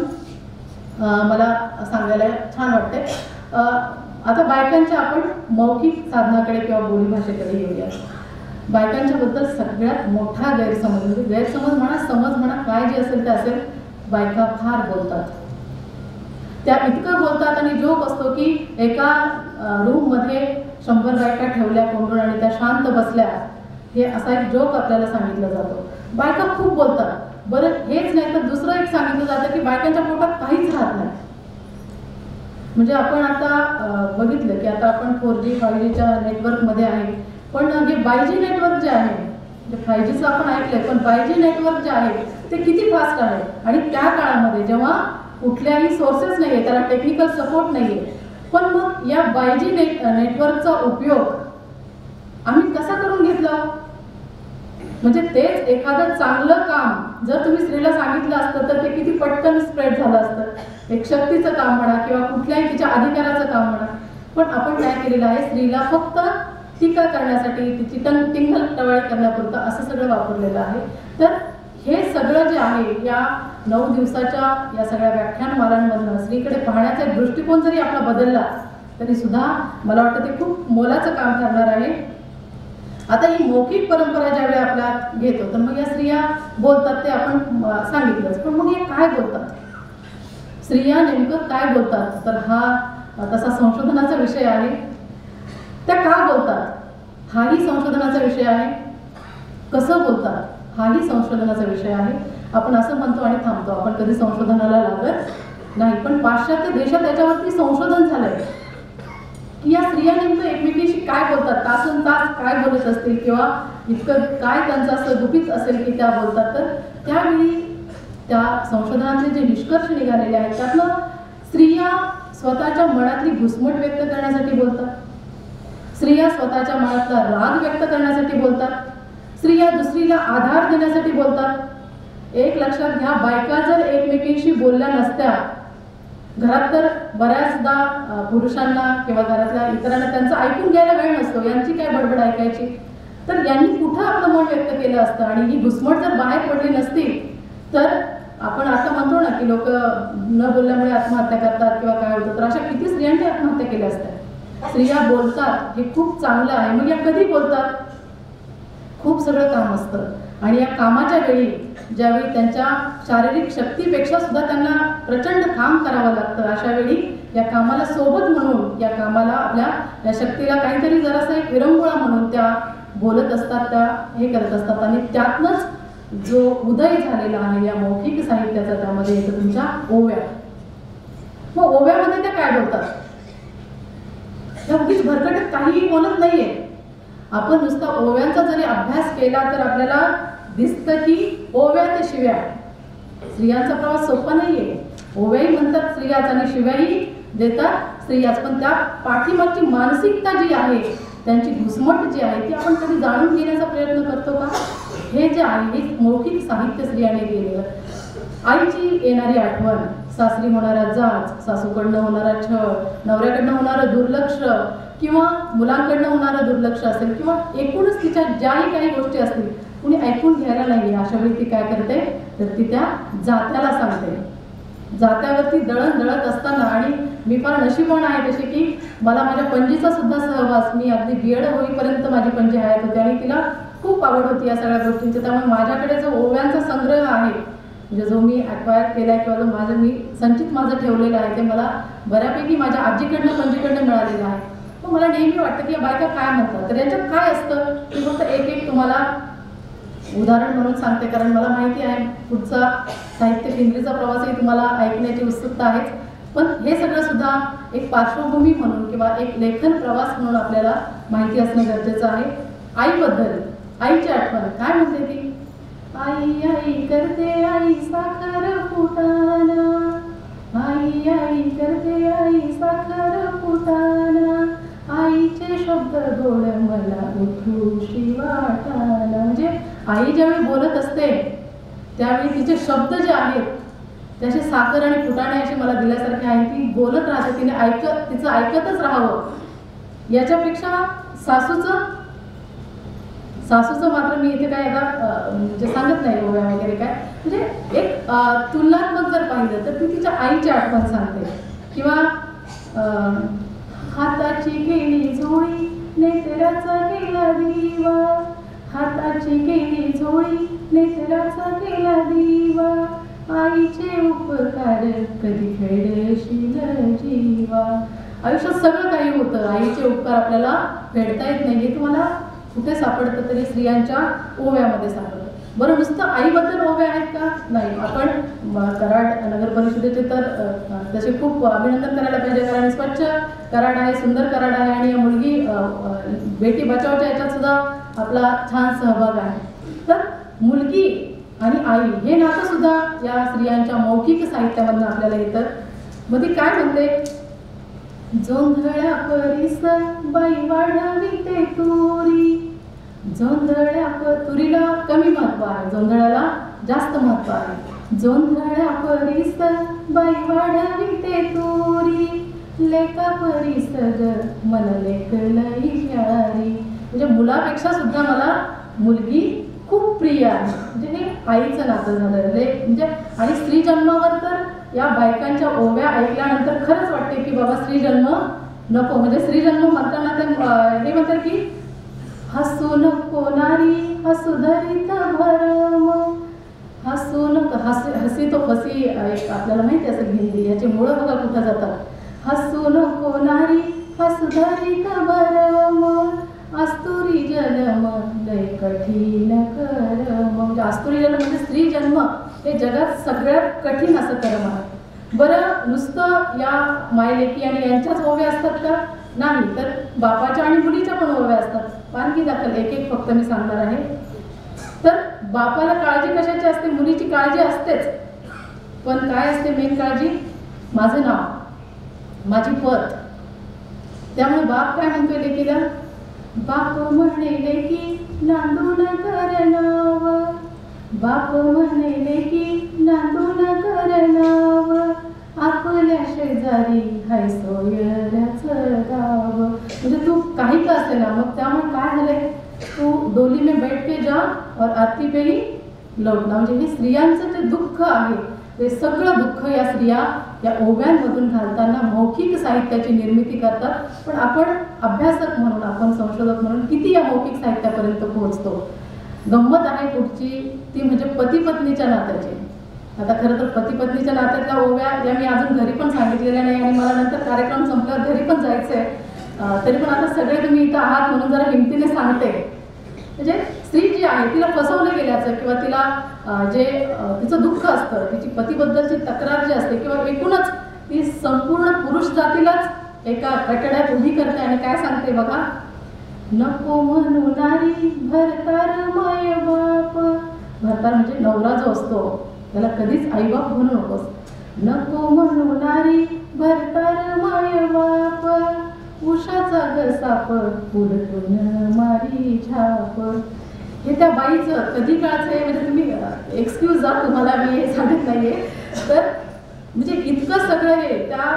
मला सांगायला छान वाटते. आता बायकांच्या आपण मौखिक साधनाकडे किंवा बोलीभाषेकडे येऊया. बायकांच्या बद्दल सगळ्यात मोठा गैरसमज, म्हणजे गैरसमज म्हणा, समज म्हणा, काय जे असेल ते असेल, बायका फार बोलतात. त्या इतकं बोलतात आणि जोक असतो की एका रूममध्ये 100 बायका ठेवल्या कोंडून आणि त्या शांत बसल्या, हे असा एक जोक आपल्याला सांगितला जातो. बायका खूप बोलतात. बरं हेच नाही तर दुसरं एक सांगितलं जातं की बायकांच्या पोटात काहीच राहत नाही. म्हणजे आपण आता बघितलं की आता आपण 4G 5Gच्या नेटवर्कमध्ये आहे, पण हे 5G नेटवर्क जे आहे, म्हणजे 5Gचं आपण ऐकलंय, पण 5G नेटवर्क जे आहे ते किती फास्ट आहे. आणि त्या काळामध्ये जेव्हा कुठल्याही सोर्सेस नाही आहे, त्याला टेक्निकल सपोर्ट नाही आहे, पण मग या 5G नेटवर्कचा उपयोग आम्ही कसा करून घेतला. म्हणजे तेच एखादं चांगलं काम जर तुम्ही स्त्रीला सांगितलं असतं तर ते किती पटकन स्प्रेड झालं असतं. एक शक्तीचं काम म्हणा किंवा कुठल्याही तिच्या अधिकाराचं काम म्हणा. पण आपण काय केलेलं आहे, स्त्रीला फक्त टीका करण्यासाठी, तिची टिंगल टवाळी करण्यापुरतं असं सगळं वापरलेलं आहे. तर हे सगळं जे आहे या 9 दिवसाच्या या सगळ्या व्याख्यानमालांमधनं स्त्रीकडे पाहण्याचा दृष्टिकोन जरी आपला बदलला तरी सुद्धा मला वाटतं ते खूप मोलाचं काम ठरणार आहे. आता ही मौखिक परंपरा ज्यावेळी आपल्यात घेतो तर मग या स्त्रिया बोलतात ते आपण सांगितलंच, पण मग हे काय बोलतात, स्त्रिया नेमकं काय बोलतात, तर हा तसा संशोधनाचा विषय आहे. त्या का बोलतात हाही संशोधनाचा विषय आहे, कसं बोलतात हाही संशोधनाचा विषय आहे. आपण असं म्हणतो आणि थांबतो, आपण कधी संशोधनाला लागत नाही, पण पाश्चात्य देशात त्याच्यावरती संशोधन झालंय की या स्त्रिया नेमकं एकमेकीशी काय बोलतात, तासन तास काय बोलत असतील किंवा इतकं काय त्यांचं असं गुपित असेल की त्या बोलतात. तर त्यावेळी त्या संशोधनाचे जे निष्कर्ष निघालेले आहेत त्यातनं स्त्रिया स्वतःच्या मनातली घुसमट व्यक्त करण्यासाठी बोलतात, स्त्रिया स्वतःच्या मनातला राग व्यक्त करण्यासाठी बोलतात, स्त्रिया दुसरीला आधार देण्यासाठी बोलतात. एक लक्षात घ्या, बायका जर एकमेकींशी बोलल्या नसत्या, घरात तर बऱ्याचदा पुरुषांना किंवा घरातल्या इतरांना त्यांचं ऐकून घ्यायला वेळ नसतो, यांची काय बडबड ऐकायची, तर यांनी कुठं आपलं मन व्यक्त केलं असतं. आणि ही घुसमट जर बाहेर पडली नसती तर आपण आता म्हणतो ना की लोक न बोलल्यामुळे आत्महत्या करतात किंवा काय होतं, तर अशा किती स्त्रियांनी आत्महत्या केल्या असत्या. स्त्रिया बोलतात हे खूप चांगलं आहे. मग या कधी बोलतात, खूप सगळं काम असतं आणि या कामाच्या वेळी ज्यावेळी त्यांच्या शारीरिक शक्तीपेक्षा सुद्धा त्यांना प्रचंड काम करावं लागतं, अशा वेळी या कामाला सोबत म्हणून, या कामाला आपल्या या शक्तीला काहीतरी जरासा एक विरंगुळा म्हणून त्या बोलत असतात, त्या हे करत असतात. आणि त्यातनंच जो उदय झालेला आहे या मौखिक साहित्याचा त्यामध्ये येतं तुमच्या ओव्या. मग ओव्यामध्ये त्या काय बोलतात, त्या उगीच भरकटत काहीही बोलत नाहीये. आपण नुसता ओव्यांचा जरी अभ्यास केला तर आपल्याला दिसतं की ओव्या ते शिव्या, स्त्रियांचा प्रवास सोपा नाहीये. ओव्याही म्हणतात स्त्रियाच आणि शिव्याही देतात स्त्रियाच, पण त्या पाठीमागची मानसिकता जी आहे, त्यांची घुसमट जी आहे ती आपण कधी जाणून घेण्याचा प्रयत्न करतो का? हे जे आहे हे मौखिक साहित्य स्त्रियाने केलेलं. आईची येणारी आठवण, सासरी होणारा जाच, सासूकडनं होणारा छळ, नवऱ्याकडनं होणारं दुर्लक्ष किंवा मुलांकडनं होणारं दुर्लक्ष असेल किंवा एकूणच तिच्या ज्याही काही गोष्टी असतील कुणी ऐकून घ्यायला नाही, अशा वेळी ती काय करते तर ती त्या जात्याला सांगते. जात्यावरती दळण दळत असताना, आणि मी फार नशीबवान आहे तशी की मला माझ्या पणजीचा सुद्धा सहवास, मी अगदी बीएड होईपर्यंत माझी पणजी हयात होती आणि तिला खूप आवड होती या सगळ्या गोष्टींची. त्यामुळे माझ्याकडे जो ओव्यांचा संग्रह आहे, म्हणजे जो मी ॲक्वायर केला आहे किंवा जो माझं मी संचित माझं ठेवलेलं आहे, ते मला बऱ्यापैकी माझ्या आजीकडनं पणजीकडनं मिळालेलं आहे. मग मला नेहमी वाटतं की या बायका काय म्हणतात, तर याच्यात काय असतं की फक्त एक एक तुम्हाला उदाहरण म्हणून सांगते, कारण मला माहिती आहे पुढचा साहित्य केंद्रीचा प्रवासही तुम्हाला ऐकण्याची उत्सुकता आहेच. पण हे सगळं सुद्धा एक पार्श्वभूमी म्हणून किंवा एक लेखन प्रवास म्हणून आपल्याला माहिती असणं गरजेचं आहे. आईबद्दल, आईची आठवण काय म्हणते ती, आई आई करते आई साखर फुटाणा, आई आई करते आई साखर फुटाणा, आईचे शब्द गोड मला उठूशी वाटाणा. म्हणजे आई ज्यावेळी बोलत असते त्यावेळी तिचे शब्द जे आहेत त्याचे साखर आणि फुटाणे असे मला दिल्यासारखे आहे. ती बोलत राहते, तिने तिचं ऐकतच राहावं. याच्यापेक्षा सासूचं मात्र मी इथे काय आता म्हणजे सांगत नाही ओव्या वगैरे काय, म्हणजे एक तुलनात्मक जर पाहिलं तर ती तिच्या आईची आठवण सांगते. किंवा हाताची केली झोळी नेत्राचा केला दिवा, हाताची केली झोळी नेत्राचा केला दिवा, आईचे उपकार कधी फेडशील जीवा. आयुष्यात सगळं काही होतं, आईचे उपकार आपल्याला फेडता येत नाही. हे तुम्हाला कुठे सापडतं तरी स्त्रियांच्या ओव्यामध्ये सापडतं. बरं, नुसतं आईबद्दल ओव्या आहेत का? नाही. आपण कराड नगर परिषदेचे तर त्याचे खूप अभिनंदन करायला पाहिजे, कारण स्वच्छ कराड आहे, सुंदर कराड आहे आणि या मुलगी बेटी बचावच्या याच्यात सुद्धा आपला छान सहभाग आहे. तर मुलगी आणि आई हे नातं सुद्धा या स्त्रियांच्या मौखिक साहित्यामधून आपल्याला येतं. मग ती काय म्हणते, जोंधळ्या परीस बाई वाढवी ते तुरी, जोंधळ्या तुरीला कमी महत्व आहे, जोंधळ्याला जास्त महत्व आहे. जोंधळ्या परीस बाई वाढवी ते तुरी, लेका परीस ग मन लेक लई प्यारी. म्हणजे मुलापेक्षा सुद्धा मला मुलगी खूप प्रिय आहे. म्हणजे हे आईचं नातं झालं म्हणजे. आणि स्त्री जन्मावर तर या बायकांच्या ओव्या ऐकल्यानंतर खरंच वाटते की बाबा स्त्री जन्म नको. म्हणजे स्त्री जन्म म्हणताना ते हे म्हणतात की हसू नको नारी हसू धरित भरम, हसू नको हसी तो फसी एक आपल्याला माहिती असेल हिंदी, याची मुळं बघा कुठं जातात. हसू नको नारी हसू धरित भरम, अस्तुरी जन्म लय कठीण कर्म. म्हणजे अस्तुरी जन्म म्हणजे स्त्री जन्म हे जगात सगळ्यात कठीण असं कर्म आहे. बरं, नुसतं या मायलेकी आणि यांच्याच ओव्या असतात का? नाही, तर बापाच्या आणि मुलीच्या पण ओव्या असतात. पानगी दाखल एक एक फक्त मी सांगणार आहे. तर बापाला काळजी कशाची असते? मुलीची काळजी असतेच, पण काय असते मेन काळजी? माझं नाव, माझी पत. त्यामुळे बाप काय म्हणतोय लेकीला? बाप म्हणे लेकी नांदून कर नाव, बाप म्हणे लेकी नांदून कर नाव, आपल्या शेजारी हाय सोयऱ्याचं गाव. म्हणजे तू काही का असते ना, मग त्यामुळे काय झालंय? तू डोली में बैठ के जा और आरती पे ही लौटना. म्हणजे हे स्त्रियांचं जे दुःख आहे ते सगळं दुःख या स्त्रिया या ओव्यांमधून घालताना मौखिक साहित्याची निर्मिती करतात. पण आपण अभ्यासक म्हणून, आपण संशोधक म्हणून किती या मौखिक साहित्यापर्यंत पोहोचतो? गंमत आहे पुढची, ती म्हणजे पती पत्नीच्या नात्याची. आता खरं तर पती पत्नीच्या नात्यातल्या ओव्या या मी अजून घरी पण सांगितलेल्या नाही आणि मला नंतर कार्यक्रम संपल्यावर घरी पण जायचंय. तरी पण आता सगळे तुम्ही इथं आहात म्हणून जरा हिमतीने सांगते. म्हणजे स्त्री जी आहे तिला फसवलं गेल्याचं किंवा तिला जे तिचं दुःख असतं, तिची पतीबद्दलची तक्रार जी असते किंवा एकूणच ती संपूर्ण पुरुष जातीलाच एका कटड्यात उभी करते आणि काय सांगते बघा? नको म्हणू नारी भरतार माय बाप. भरतार म्हणजे नवरा जो असतो त्याला कधीच आईबाप म्हणू नकोस. नको म्हणू नारी भरतार माय बाप, उषाचा गसाप पुरतून मारी छाप. हे त्या बाईचं कधी काळचं आहे? म्हणजे तुम्ही एक्सक्यूज जा, तुम्हाला मी हे सांगत नाहीये. तर म्हणजे इतकं सगळं हे त्या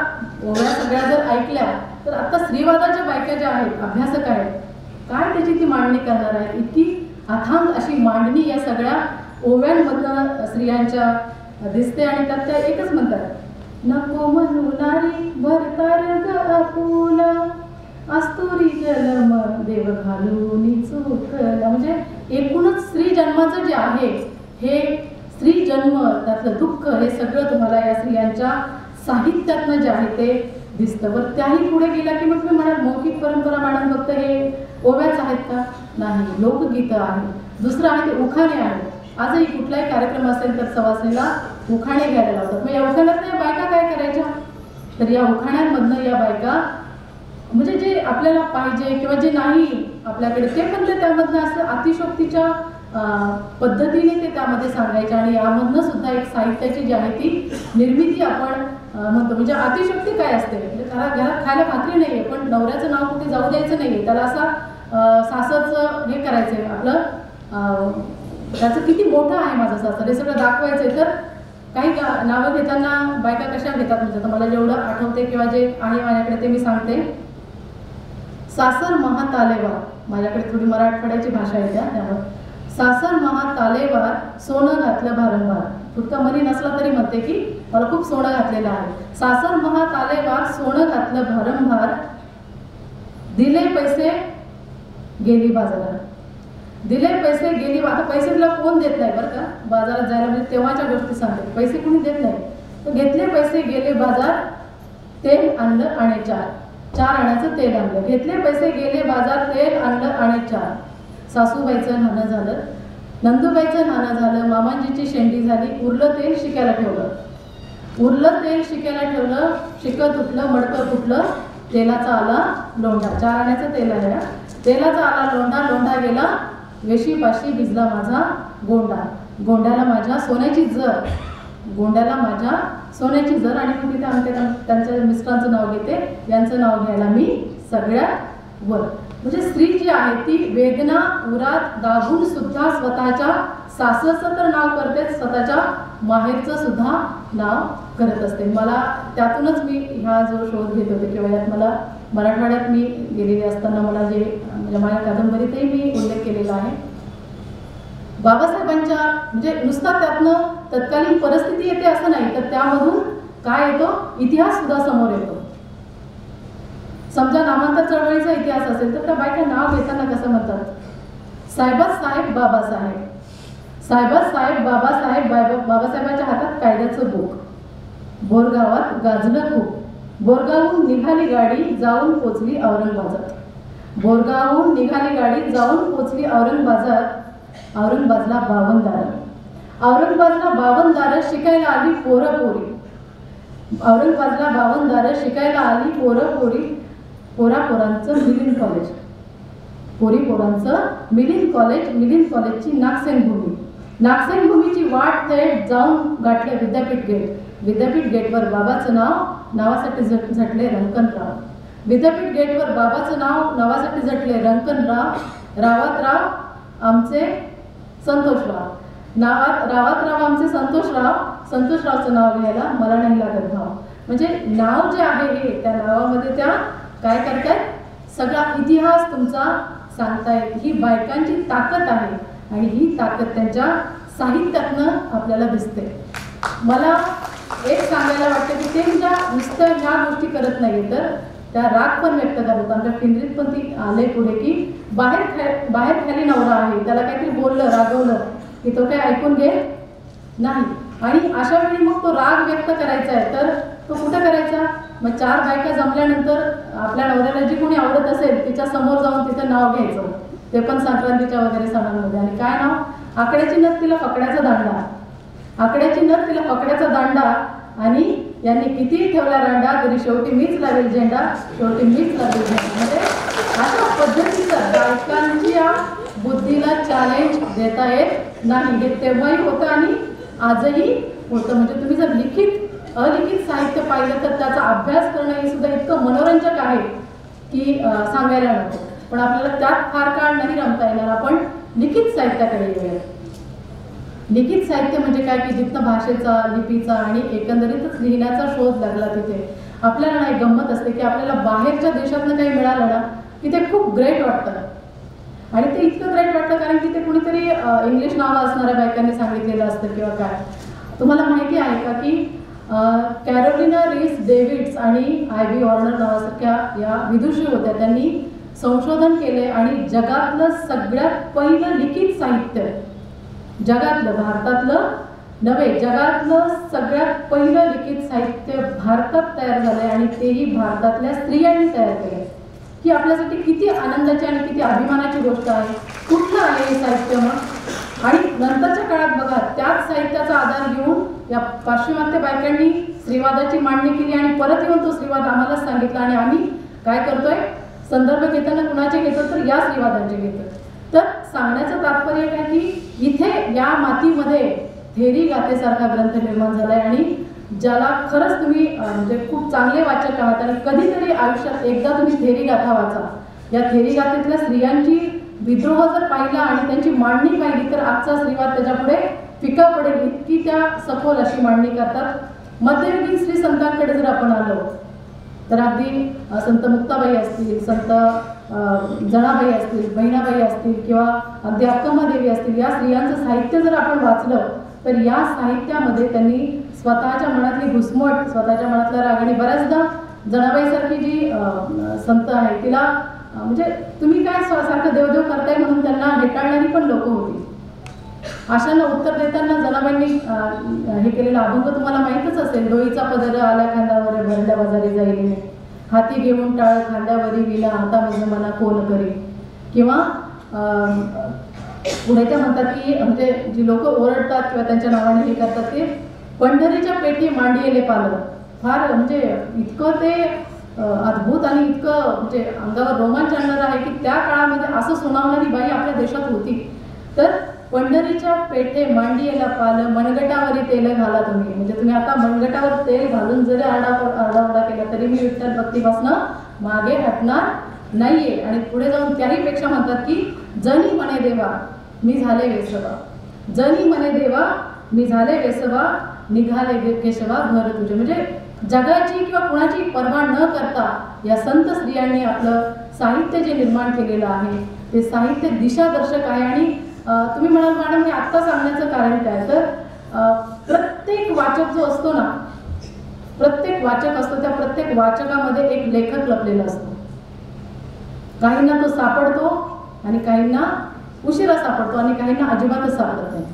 ओव्या सगळ्या जर ऐकल्या तर आता स्त्रीवादाच्या बायका ज्या आहेत, अभ्यासक आहेत, काय त्याची ती मांडणी करणार आहे? इतकी अथांग अशी मांडणी या सगळ्या ओव्यांमधनं स्त्रियांच्या दिसते आणि त्यात त्या एकच म्हणतात, नको म्हणू नारी भरतार आपुला, अस्तुरी जन्म देव घालून चुकला. म्हणजे एकूणच स्त्री जन्माचं जे आहे हे स्त्री जन्म, त्यातलं दुःख हे सगळं तुम्हाला या स्त्रियांच्या साहित्यातनं जे आहे ते दिसतं. बरं, त्याही पुढे गेला की मग तुम्ही म्हणाल मौखिक परंपरा मॅडम फक्त हे ओव्याच आहेत का? नाही, लोकगीतं आहेत. दुसरं आहे ते उखाणे आहेत. आजही कुठलाही कार्यक्रम असेल तर सवासणीला उखाणे घ्यायला लावतात. मग या उखाण्यातल्या बायका काय करायच्या? तर या उखाण्यांमधनं या बायका म्हणजे जे आपल्याला पाहिजे किंवा जे नाही आपल्याकडे ते पण ते त्यामधनं असं अतिशोक्तीच्या पद्धतीने ते त्यामध्ये सांगायचे आणि यामधनं सुद्धा एक साहित्याची जी आहे ती निर्मिती आपण म्हणतो. म्हणजे अतिशोक्ती काय असते? म्हणजे घरात खायला भाकरी नाही आहे पण नवऱ्याचं नाव कुठे जाऊ द्यायचं नाही आहे, त्याला असा सासरचं हे करायचं आहे आपलं, त्याचं किती मोठं आहे माझं सासर हे सगळं दाखवायचं आहे. तर काही नावं घेताना बायका कशा घेतात म्हणजे तर मला जेवढं आठवते किंवा जे आहे माझ्याकडे ते मी सांगते. सासर महातालेवार, माझ्याकडे थोडी मराठवाड्याची भाषा येते त्यामुळे, सासर महातालेवार सोनं घातलं भारंभार. फुटका मनी नसला तरी म्हणते की मला खूप सोनं घातलेलं आहे. सासर महातालेवार सोनं घातलं भारंभार, दिले पैसे गेली बाजारात. दिले पैसे गेली, आता पैसे तुला कोण देत नाही बरं का बाजारात जायला, म्हणजे तेव्हाच्या गोष्टी सांगते. पैसे कुणी देत नाही. तर घेतले पैसे गेले बाजार, तेल आणलं आणि चार आण्याचं तेल आणलं. घेतले पैसे गेले बाजार, तेल आणलं आणि चार. सासूबाईचं नाणं झालं, नंदूबाईचं नाणं झालं, मामांजीची शेंडी झाली, उरलं तेल शिक्याला ठेवलं. उरलं तेल शिक्याला ठेवलं, शिकत उठलं मडकं फुटलं, तेलाचा आला लोंढा. 4 आण्याचं तेल आलं. तेलाचा आला लोंढा, लोंढा गेला वेशीपाशी, भिजला माझा गोंडा. गोंड्याला माझ्या सोन्याची जर, गोंड्याला माझ्या सोन्याची जर. आणि मग तिथे आमच्या त्यांच्या मिस्टरांचं नाव घेते, यांचं नाव घ्यायला मी सगळ्यात वर. म्हणजे स्त्री जी आहे ती वेदना उरात दाबून सुद्धा स्वतःच्या सासरचं तर नाव करतेच, स्वतःच्या माहेरचं सुद्धा नाव करत असते. मला त्यातूनच मी ह्या जो शोध घेत होते किंवा यात मला मराठवाड्यात मी गेलेले असताना मला जे म्हणजे माझ्या कादंबरीतही मी उल्लेख केलेला आहे. बाबासाहेबांच्या म्हणजे नुसता त्यातनं तत्कालीन परिस्थिती येते असं नाही, तर त्यामधून काय येतो, इतिहास सुद्धा समोर येतो. समजा नामांतर चळवळीचा इतिहास असेल तर त्या बायका नाव घेताना कसं म्हणतात, साहेबासाहेब बाबासाहेब, साहेबासाहेब बाबासाहेब, बाबासाहेबांच्या हातात कायद्याचं बुक, बोरगावात गाजलं खूप, बोरगावहून निघाली गाडी जाऊन पोचली औरंगाबादात, बोरगावहून निघाली गाडी जाऊन पोचली औरंगाबादात, औरंगाबादला 52 दारं, औरंगाबादला 52 दारं शिकायला आली पोरं पोरी, औरंगाबादला 52 दारं शिकायला आली पोरं पोरी, पोरापोरांचं मिलिंद कॉलेज, पोरी पोरांचं मिलिंद कॉलेज, मिलिंद कॉलेजची नागसेनभूमी, नागसेनभूमीची वाट थेट जाऊन गाठले विद्यापीठ गेट, विद्यापीठ गेटवर बाबाचं नाव नावासाठी झटले रंकनराव, विद्यापीठ गेटवर बाबाचं नाव नावासाठी झटले रंकनराव, रावतराव आमचे संतोषराव, रावतराव आमचे संतोषराव, संतोषरावचं नाव घ्यायला मला नाही लागत भाव. म्हणजे नाव जे आहे हे त्या नावामध्ये त्या काय करतायत, सगळा इतिहास तुमचा सांगतायत. ही बायकांची ताकद आहे आणि ही ताकद त्यांच्या साहित्यातनं आपल्याला दिसते. मला एक सांगायला वाटतं की ते ज्या नुसतं ह्या गोष्टी करत नाही तर त्या राग पण व्यक्त करतात. आमच्या केंद्रित पण ती आले पुढे की बाहेर खाली नवरा आहे, त्याला काहीतरी बोललं रागवलं की तो काही ऐकून घेत नाही. आणि अशा वेळी मग तो राग व्यक्त करायचा आहे तर तो कुठं करायचा, मग 4 बायका जमल्यानंतर आपल्या नवऱ्याला जी कोणी आवडत असेल तिच्या समोर जाऊन तिचं नाव घ्यायचं, ते पण संक्रांतीच्या वगैरे सणांमध्ये. आणि काय नाव, आकड्याची नथ तिला फकड्याचा दांडा, आकड्याची नथ तिला फकड्याचा दांडा, आणि यांनी कितीही ठेवला रांडा तरी शेवटी मीच लागेल झेंडा, शेवटी मीच लागेल झेंडा. म्हणजे अशा पद्धतीचं बायकांची या बुद्धीला चॅलेंज देता येत नाही. हे तेव्हाही होतं आणि आजही होतं. म्हणजे तुम्ही जर लिखित अलिखित साहित्य पाहिलं तर त्याचा अभ्यास करणं हे सुद्धा इतकं मनोरंजक आहे की सांगायला नको. पण आपल्याला त्यात फार काळ नाही रमता येणार. आपण लिखित साहित्याकडे येऊया. लिखित साहित्य म्हणजे काय की जिथं भाषेचा, लिपीचा आणि एकंदरीतच लिहिण्याचा शोध लागला तिथे आपल्याला नाही गंमत असते की आपल्याला बाहेरच्या देशातनं काही मिळालं ना की ते खूप ग्रेट वाटतं. आणि ते इतकं ग्रेट वाटतं कारण की ते कुणीतरी इंग्लिश नावं असणाऱ्या बायकांनी सांगितलेलं असतं किंवा काय. तुम्हाला माहिती आहे का की कॅरोलिना रीस डेव्हिड्स आणि आयबी वॉर्नर नावासारख्या या विदुषी होत्या. त्यांनी संशोधन केले आणि जगातलं सगळ्यात पहिलं लिखित साहित्य, जगातलं, भारतातलं नव्हे, जगातलं सगळ्यात पहिलं लिखित साहित्य भारतात तयार झालंय आणि तेही भारतातल्या स्त्रियांनी तयार केलंय. ही आपल्यासाठी किती आनंदाची आणि किती अभिमानाची गोष्ट आहे. कुठलं आहे हे साहित्य मग? आणि नंतरच्या काळात बघा त्याच साहित्याचा आधार घेऊन या पाश्चिमात्य बायकांनी स्त्रीवादाची मांडणी केली आणि परत येऊन तो स्त्रीवाद आम्हालाच सांगितला. आणि आम्ही काय करतोय, संदर्भ घेताना कुणाचे घेतो तर या स्त्रीवादांचे घेतो. तर सांगण्याचं तात्पर्य काय की इथे या मातीमध्ये थेरी गाथेसारखा ग्रंथ निर्माण झालाय आणि ज्याला खरंच तुम्ही म्हणजे खूप चांगले वाचक आहात आणि कधीतरी आयुष्यात एकदा तुम्ही थेरी गाथा वाचा. या थेरी गाथेतल्या स्त्रियांची विद्रोह जर पाहिला आणि त्यांची मांडणी पाहिली तर आजचा स्त्रीवाद त्याच्यापुढे फिका पडेल इतकी त्या सखोल अशी मांडणी करतात. मध्ययुगीन स्त्री संतांकडे जर आपण आलो तर अगदी संत मुक्ताबाई असतील, संत जनाबाई असतील, बहिणाबाई असतील किंवा अगदी अक्कमादेवी असतील, या स्त्रियांचं साहित्य जर आपण वाचलं तर या साहित्यामध्ये त्यांनी स्वतःच्या मनातली घुसमट, स्वतःच्या मनातला राग आणि बऱ्याचदा जनाबाईसारखी जी संत आहे तिला म्हणजे तुम्ही काय सारखं देवदेव करताय म्हणून त्यांना हेटाळणारी पण लोक होती. अशांना उत्तर देताना जनाबाईंनी हे केलेला अभंग तुम्हाला माहीतच असेल. डोईचा पदर आल्या खांद्यावर भरल्या बाजारी जाईल, हाती घेऊन टाळ खांद्यावरी विला हातामध्ये मना कोण करी. किंवा पुढे त्या म्हणतात की म्हणजे जी लोक ओरडतात किंवा त्यांच्या नावाने हे करतात ते पंढरीच्या पेटी मांडियेले पालं. फार म्हणजे इतकं ते अद्भुत आणि इतकं म्हणजे अंगावर रोमांच आणणारं आहे की त्या काळामध्ये असं सुनावणारी बाई आपल्या देशात होती. तर पंढरीच्या पेठे मांडियेला पाल, मनगटावरी तेल घाला तुम्ही. म्हणजे तुम्ही आता मनगटावर तेल घालून जरी आरडाओरडा केला तरी मी विठ्ठल भक्तीपासनं मागे हटणार नाहीये. आणि पुढे जाऊन त्याही पेक्षा म्हणतात की जनी म्हणे देवा मी झाले वेसवा, जनी म्हणे देवा मी झाले वेसवा, निघाले केशवा घर तुझे. म्हणजे जगाची किंवा कुणाची पर्वा न करता या संत स्त्रियांनी आपलं साहित्य जे निर्माण केलेलं आहे ते साहित्य दिशादर्शक आहे. आणि तुम्ही म्हणाल मॅडम हे आत्ता सांगण्याचं कारण काय, तर प्रत्येक वाचक जो असतो ना, प्रत्येक वाचक असतो त्या प्रत्येक वाचकामध्ये एक लेखक लपलेला असतो. काहींना तो सापडतो आणि काहींना उशिरा सापडतो आणि काहींना अजिबातच सापडत नाही.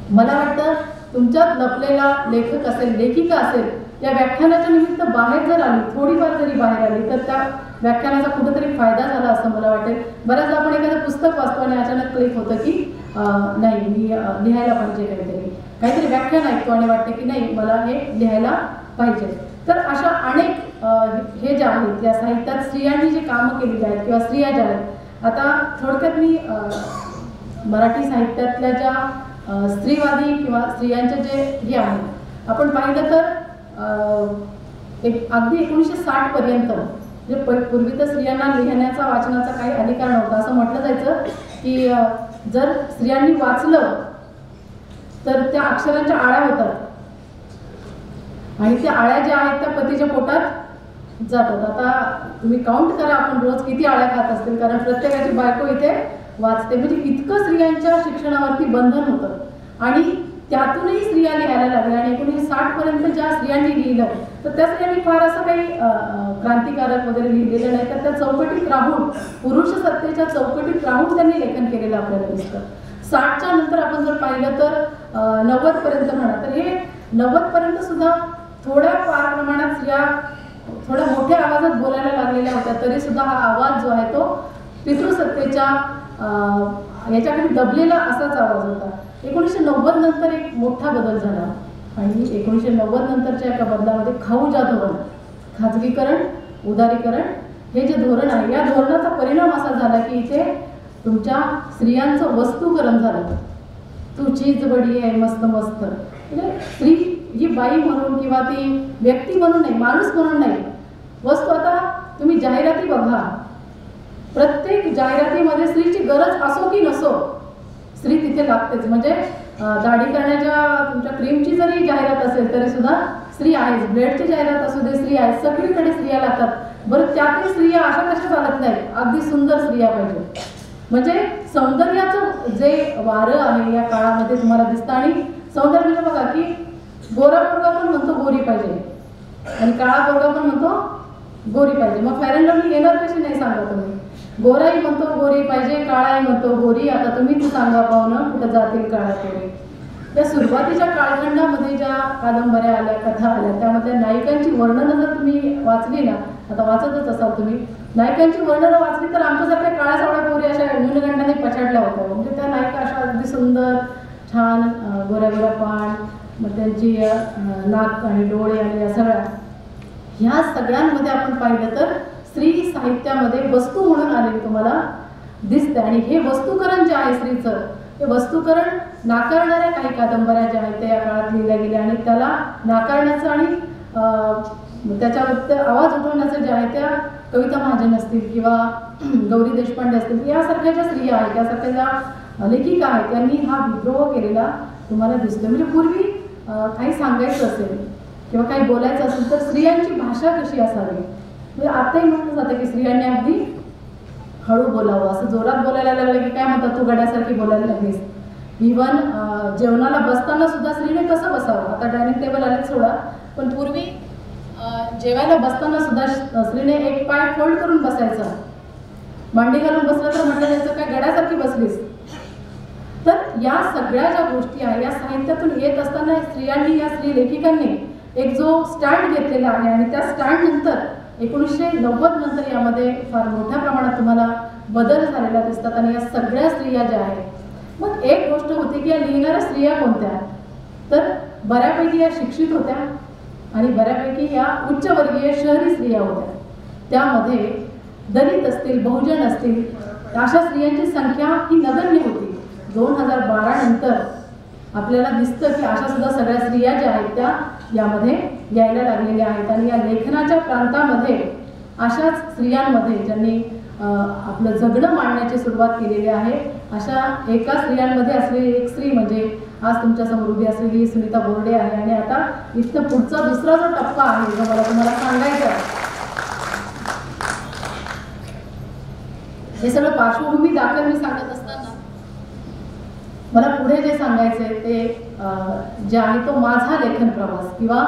मला वाटतं तुमच्यात लपलेला लेखक असेल, लेखिका असेल, या व्याख्यानाच्या निमित्त बाहेर जर आली, थोडीफार जरी बाहेर आली, तर त्या व्याख्यानाचा कुठेतरी फायदा झाला असं मला वाटेल. बऱ्याचदा आपण एखादं पुस्तक वाचतो आणि अचानक क्लिक होतं की नाही, मी लिहायला पाहिजे, काहीतरी व्याख्यान ऐकतो आणि वाटतं की नाही, मला हे लिहायला पाहिजे. तर अशा अनेक हे ज्या आहेत या साहित्यात स्त्रियांनी जी कामं केलेली आहेत किंवा स्त्रिया ज्या आहेत, आता थोडक्यात मी मराठी साहित्यातल्या ज्या स्त्रीवादी किंवा स्त्रियांचे जे हे आहेत, आपण पाहिलं तर एक अगदी 1960 पर्यंत म्हणजे पूर्वी तर स्त्रियांना लिहिण्याचा वाचनाचा काही अधिकार नव्हता. असं म्हटलं जायचं की जर स्त्रियांनी वाचलं तर त्या अक्षरांच्या आळ्या होतात आणि त्या आळ्या ज्या आहेत त्या पतीच्या पोटात जातात. आता तुम्ही काउंट करा आपण रोज किती आळ्या खात असतील, कारण प्रत्येकाची बायको इथे वाचते. म्हणजे इतकं स्त्रियांच्या शिक्षणावरती बंधन होतं आणि त्यातूनही स्त्रिया लिहायला लागल्या. आणि 1960 पर्यंत ज्या स्त्रियांनी लिहिलं तर त्या स्त्रियांनी फार असं काही क्रांतिकारक वगैरे लिहिलेलं नाही, तर त्या चौकटीत राहून, पुरुष सत्तेच्या चौकटीत राहून त्यांनी लेखन केलेलं आपल्याला दिसतं. 60च्या नंतर आपण जर पाहिलं तर 90 पर्यंत म्हणा, तर हे 90 पर्यंत सुद्धा थोड्या फार प्रमाणात स्त्रिया थोड्या मोठ्या आवाजात बोलायला लागलेल्या होत्या, तरी सुद्धा हा आवाज जो आहे तो पितृसत्तेच्या याच्याकडे दबलेला असाच आवाज होता. 1990 नंतर एक मोठा बदल झाला आणि 1990 नंतरच्या एका बदलामध्ये खाऊजा धोरण, खाजगीकरण, उदारीकरण हे जे धोरण आहे, या धोरणाचा परिणाम असा झाला की इथे तुमच्या स्त्रियांचं वस्तूकरण झालं. तू चीज बडी आहे मस्त मस्त, म्हणजे स्त्री ही बाई म्हणून किंवा ती व्यक्ती म्हणून नाही, माणूस म्हणून नाही, वस्तू. आता तुम्ही जाहिराती बघा, प्रत्येक जाहिरातीमध्ये स्त्रीची गरज असो की नसो, स्त्री तिथे लागतेच. म्हणजे दाढी करण्याच्या तुमच्या क्रीमची जरी जाहिरात असेल तरी सुद्धा स्त्री आहेच, ब्लेडची जाहिरात असू दे स्त्री आहे, सगळीकडे स्त्रिया लागतात. बरं, त्यातील स्त्रिया अशा कशा चालत नाहीत, अगदी सुंदर स्त्रिया पाहिजे. म्हणजे सौंदर्याचं जे वारं आहे या काळामध्ये तुम्हाला दिसतं. आणि सौंदर्य म्हणजे बघा की गोरा पोरगा पण म्हणतो गोरी पाहिजे आणि काळा पोरगा पण म्हणतो गोरी पाहिजे. मग फेअर अँड लवली येणार कशी नाही सांगा तुम्ही. गोराही म्हणतो गोरी पाहिजे, काळाही म्हणतो गोरी. आता तुम्हीच सांगा पाहुणं, कुठं जातील काळा पोरी. या सुरुवातीच्या कालखंडामध्ये ज्या कादंबऱ्या आल्या, कथा आल्या, त्यामध्ये नायिकांची वर्णनं जर तुम्ही वाचली ना, आता वाचतच असाल तुम्ही, नायिकांची वर्णनं वाचली तर आमच्यासारख्या काळ्या सावळ्या पोरी अशा न्यूनगंडाने पछाडल्या होत्या. म्हणजे त्या नायिका अशा अगदी सुंदर, छान, गोऱ्या गोऱ्या पान, मग त्यांची नाक आणि डोळे आणि या सगळ्या, ह्या सगळ्यांमध्ये आपण पाहिलं तर स्त्री साहित्यामध्ये वस्तू म्हणून आलेली तुम्हाला दिसते. आणि हे वस्तूकरण जे आहे स्त्रीचं, हे वस्तूकरण नाकारणाऱ्या काही कादंबऱ्या ज्या आहेत त्या या काळात लिहिल्या गेल्या आणि त्याला नाकारण्याचं आणि त्याच्यावर आवाज उठवण्याचं जे आहे त्या कविता महाजन असतील किंवा गौरी देशपांडे असतील, यासारख्या ज्या स्त्रिया आहेत, यासारख्या ज्या लेखिका आहेत, त्यांनी हा विद्रोह केलेला तुम्हाला दिसतो. म्हणजे पूर्वी काही सांगायचं असेल किंवा काही बोलायचं असेल तर स्त्रियांची भाषा कशी असावी, म्हणजे आताही म्हटलं जातं की स्त्रियांनी अगदी हळू बोलावं. असं जोरात बोलायला लागलं की काय म्हणतात, तू गड्यासारखी बोलायला लागलीस. इव्हन जेवणाला बसताना सुद्धा स्त्रीने कसं बसावं, आता डायनिंग टेबल आले सोडा, पण पूर्वी जेवायला बसताना सुद्धा स्त्रीने एक पाय फोल्ड करून बसायचा. मांडी घालून बसलं तर म्हटलं जायचं काय गड्यासारखी बसलीस. तर या सगळ्या ज्या गोष्टी आहेत या साहित्यातून येत असताना स्त्रियांनी, या स्त्री लेखिकांनी एक जो स्टँड घेतलेला आहे आणि त्या स्टँड नंतर 1990 नंतर यामध्ये फार मोठ्या प्रमाणात तुम्हाला बदल झालेला दिसतात. आणि या सगळ्या स्त्रिया ज्या आहेत, मग एक गोष्ट होती की या लिहिणाऱ्या स्त्रिया कोणत्या, तर बऱ्यापैकी या शिक्षित होत्या आणि बऱ्यापैकी या उच्चवर्गीय शहरी स्त्रिया होत्या. त्यामध्ये दलित असतील, बहुजन असतील, अशा स्त्रियांची संख्या ही नगण्य होती. 2012 नंतर आपल्याला दिसतं की अशा सुद्धा सगळ्या स्त्रिया ज्या आहेत त्या यामध्ये यायला लागलेल्या आहेत. आणि या लेखनाच्या प्रांतामध्ये अशाच स्त्रियांमध्ये ज्यांनी आपलं जगणं मांडण्याची सुरुवात केलेली आहे, अशा एका स्त्रियांमध्ये असलेली एक स्त्री म्हणजे आज तुमच्यासमोर उभी असलेली सुनीता बोर्डे आहे. आणि आता इथं पुढचा दुसरा जो टप्पा आहे जो मला तुम्हाला सांगायचा आहे, हे सगळं पार्श्वभूमी दाखल मी सांगत असताना मला पुढे जे सांगायचं आहे ते जे आहे तो माझा लेखन प्रवास किंवा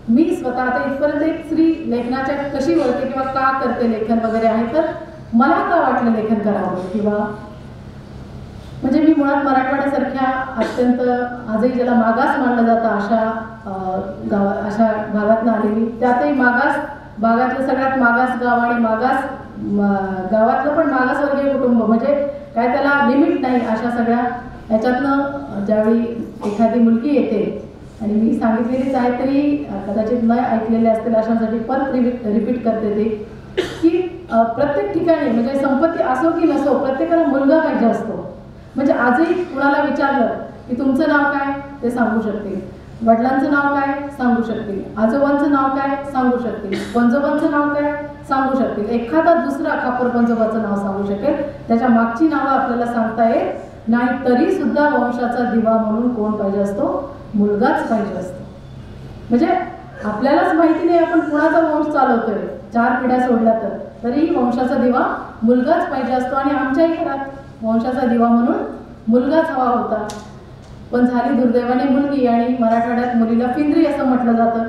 मी स्वतः आता इथपर्यंत एक स्त्री लेखनाच्या कशी वळते किंवा का करते लेखन वगैरे आहे. तर मला का वाटलं लेखन करावं, किंवा म्हणजे मी मुळात मराठवाड्यासारख्या अत्यंत आजही ज्याला मागास मानलं जातं अशा भागातून आलेली, त्यातही मागास भागातलं सगळ्यात मागास गाव आणि मागास गावातलं पण मागासवर्गीय कुटुंब, म्हणजे काय त्याला लिमिट नाही, अशा सगळ्या ह्याच्यातनं ज्यावेळी एखादी मुलगी येते, आणि मी सांगितलेलीच आहे तरी कदाचित न ऐकलेले असतील अशांसाठी परत रिपीट करते ते, की प्रत्येक ठिकाणी म्हणजे संपत्ती असो की नसो प्रत्येकाला मुलगा पाहिजे असतो. म्हणजे आजही कुणाला विचारलं की तुमचं नाव काय ते सांगू शकतील, वडिलांचं नाव काय सांगू शकतील, आजोबांचं नाव काय सांगू शकतील, पंजोबांचं नाव काय सांगू शकतील, एखादा दुसरा खापर पंजोबाचं नाव सांगू शकेल, त्याच्या मागची नावं आपल्याला सांगता येत नाही, तरी सुद्धा वंशाचा दिवा म्हणून कोण पाहिजे असतो, मुलगाच पाहिजे असतो. म्हणजे आपल्यालाच माहिती नाही आपण कुणाचा वंश चालवतोय, 4 पिढ्या सोडल्या तरीही वंशाचा दिवा मुलगाच पाहिजे असतो. आणि आमच्याही घरात वंशाचा दिवा म्हणून मुलगाच हवा होता, पण झाली दुर्दैवाने मुलगी. आणि मराठवाड्यात मुलीला फिंद्री असं म्हटलं जातं,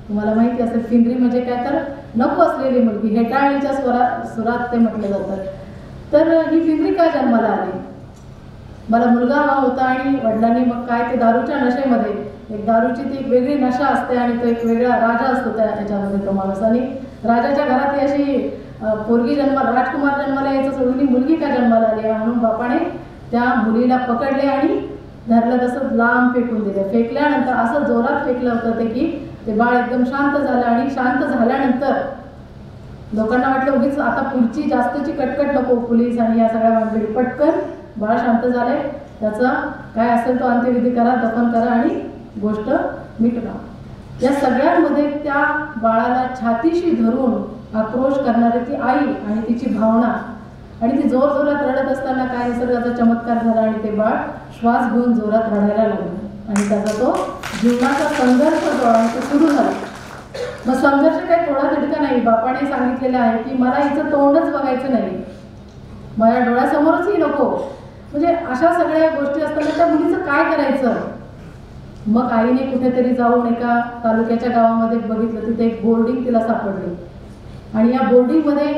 तुम्हाला माहिती असेल फिंद्री म्हणजे काय, तर नको असलेली मुलगी, हेटाळणीच्या सुरात ते म्हटलं जातं. तर ही फिंद्री काय जन्माला आली, मला मुलगा हवा होता. आणि वडिलांनी मग काय ते दारूच्या नशेमध्ये, एक दारूची ती एक वेगळी नशा असते आणि तो एक वेगळा राजा असतो त्या ह्याच्यामध्ये तो माणूस, आणि राजाच्या घरात ही अशी पोरगी राजकुमार जन्माला यायचं सोडून मुलगी का जन्माला आली म्हणून बापाने त्या मुलीला पकडले आणि धरलं तसं लांब फेकून दिलं. फेकल्यानंतर असं जोरात फेकलं होतं ते की ते बाळ एकदम शांत झालं. आणि शांत झाल्यानंतर लोकांना वाटलं उगीच आता पुढची जास्तची कटकट नको, पोलीस आणि या सगळ्या भानगडी, पटकन बाळ शांत झालंय, त्याचा काय असेल तो अंत्यविधी करा, दफन करा आणि गोष्ट मिटवा. या सगळ्यांमध्ये त्या बाळाला छातीशी धरून आक्रोश करणारी ती आई आणि तिची भावना, आणि ती जोर जोरात रडत असताना काय निसर्गाचा चमत्कार झाला आणि ते बाळ श्वास घेऊन जोरात रडायला लागलं आणि त्याचा तो जीवनाचा संघर्ष जो आहे तो सुरू झाला. मग संघर्ष काही थोडा तिडका नाही, बापाने सांगितलेलं आहे की मला हिचं तोंडच बघायचं नाही, माझ्या डोळ्यासमोरच नको. म्हणजे अशा सगळ्या गोष्टी असताना त्या मुलीचं काय करायचं. मग आईने कुठेतरी जाऊन एका तालुक्याच्या गावामध्ये बघितलं, तिथे एक बोर्डिंग तिला सापडली आणि या बोर्डिंगमध्ये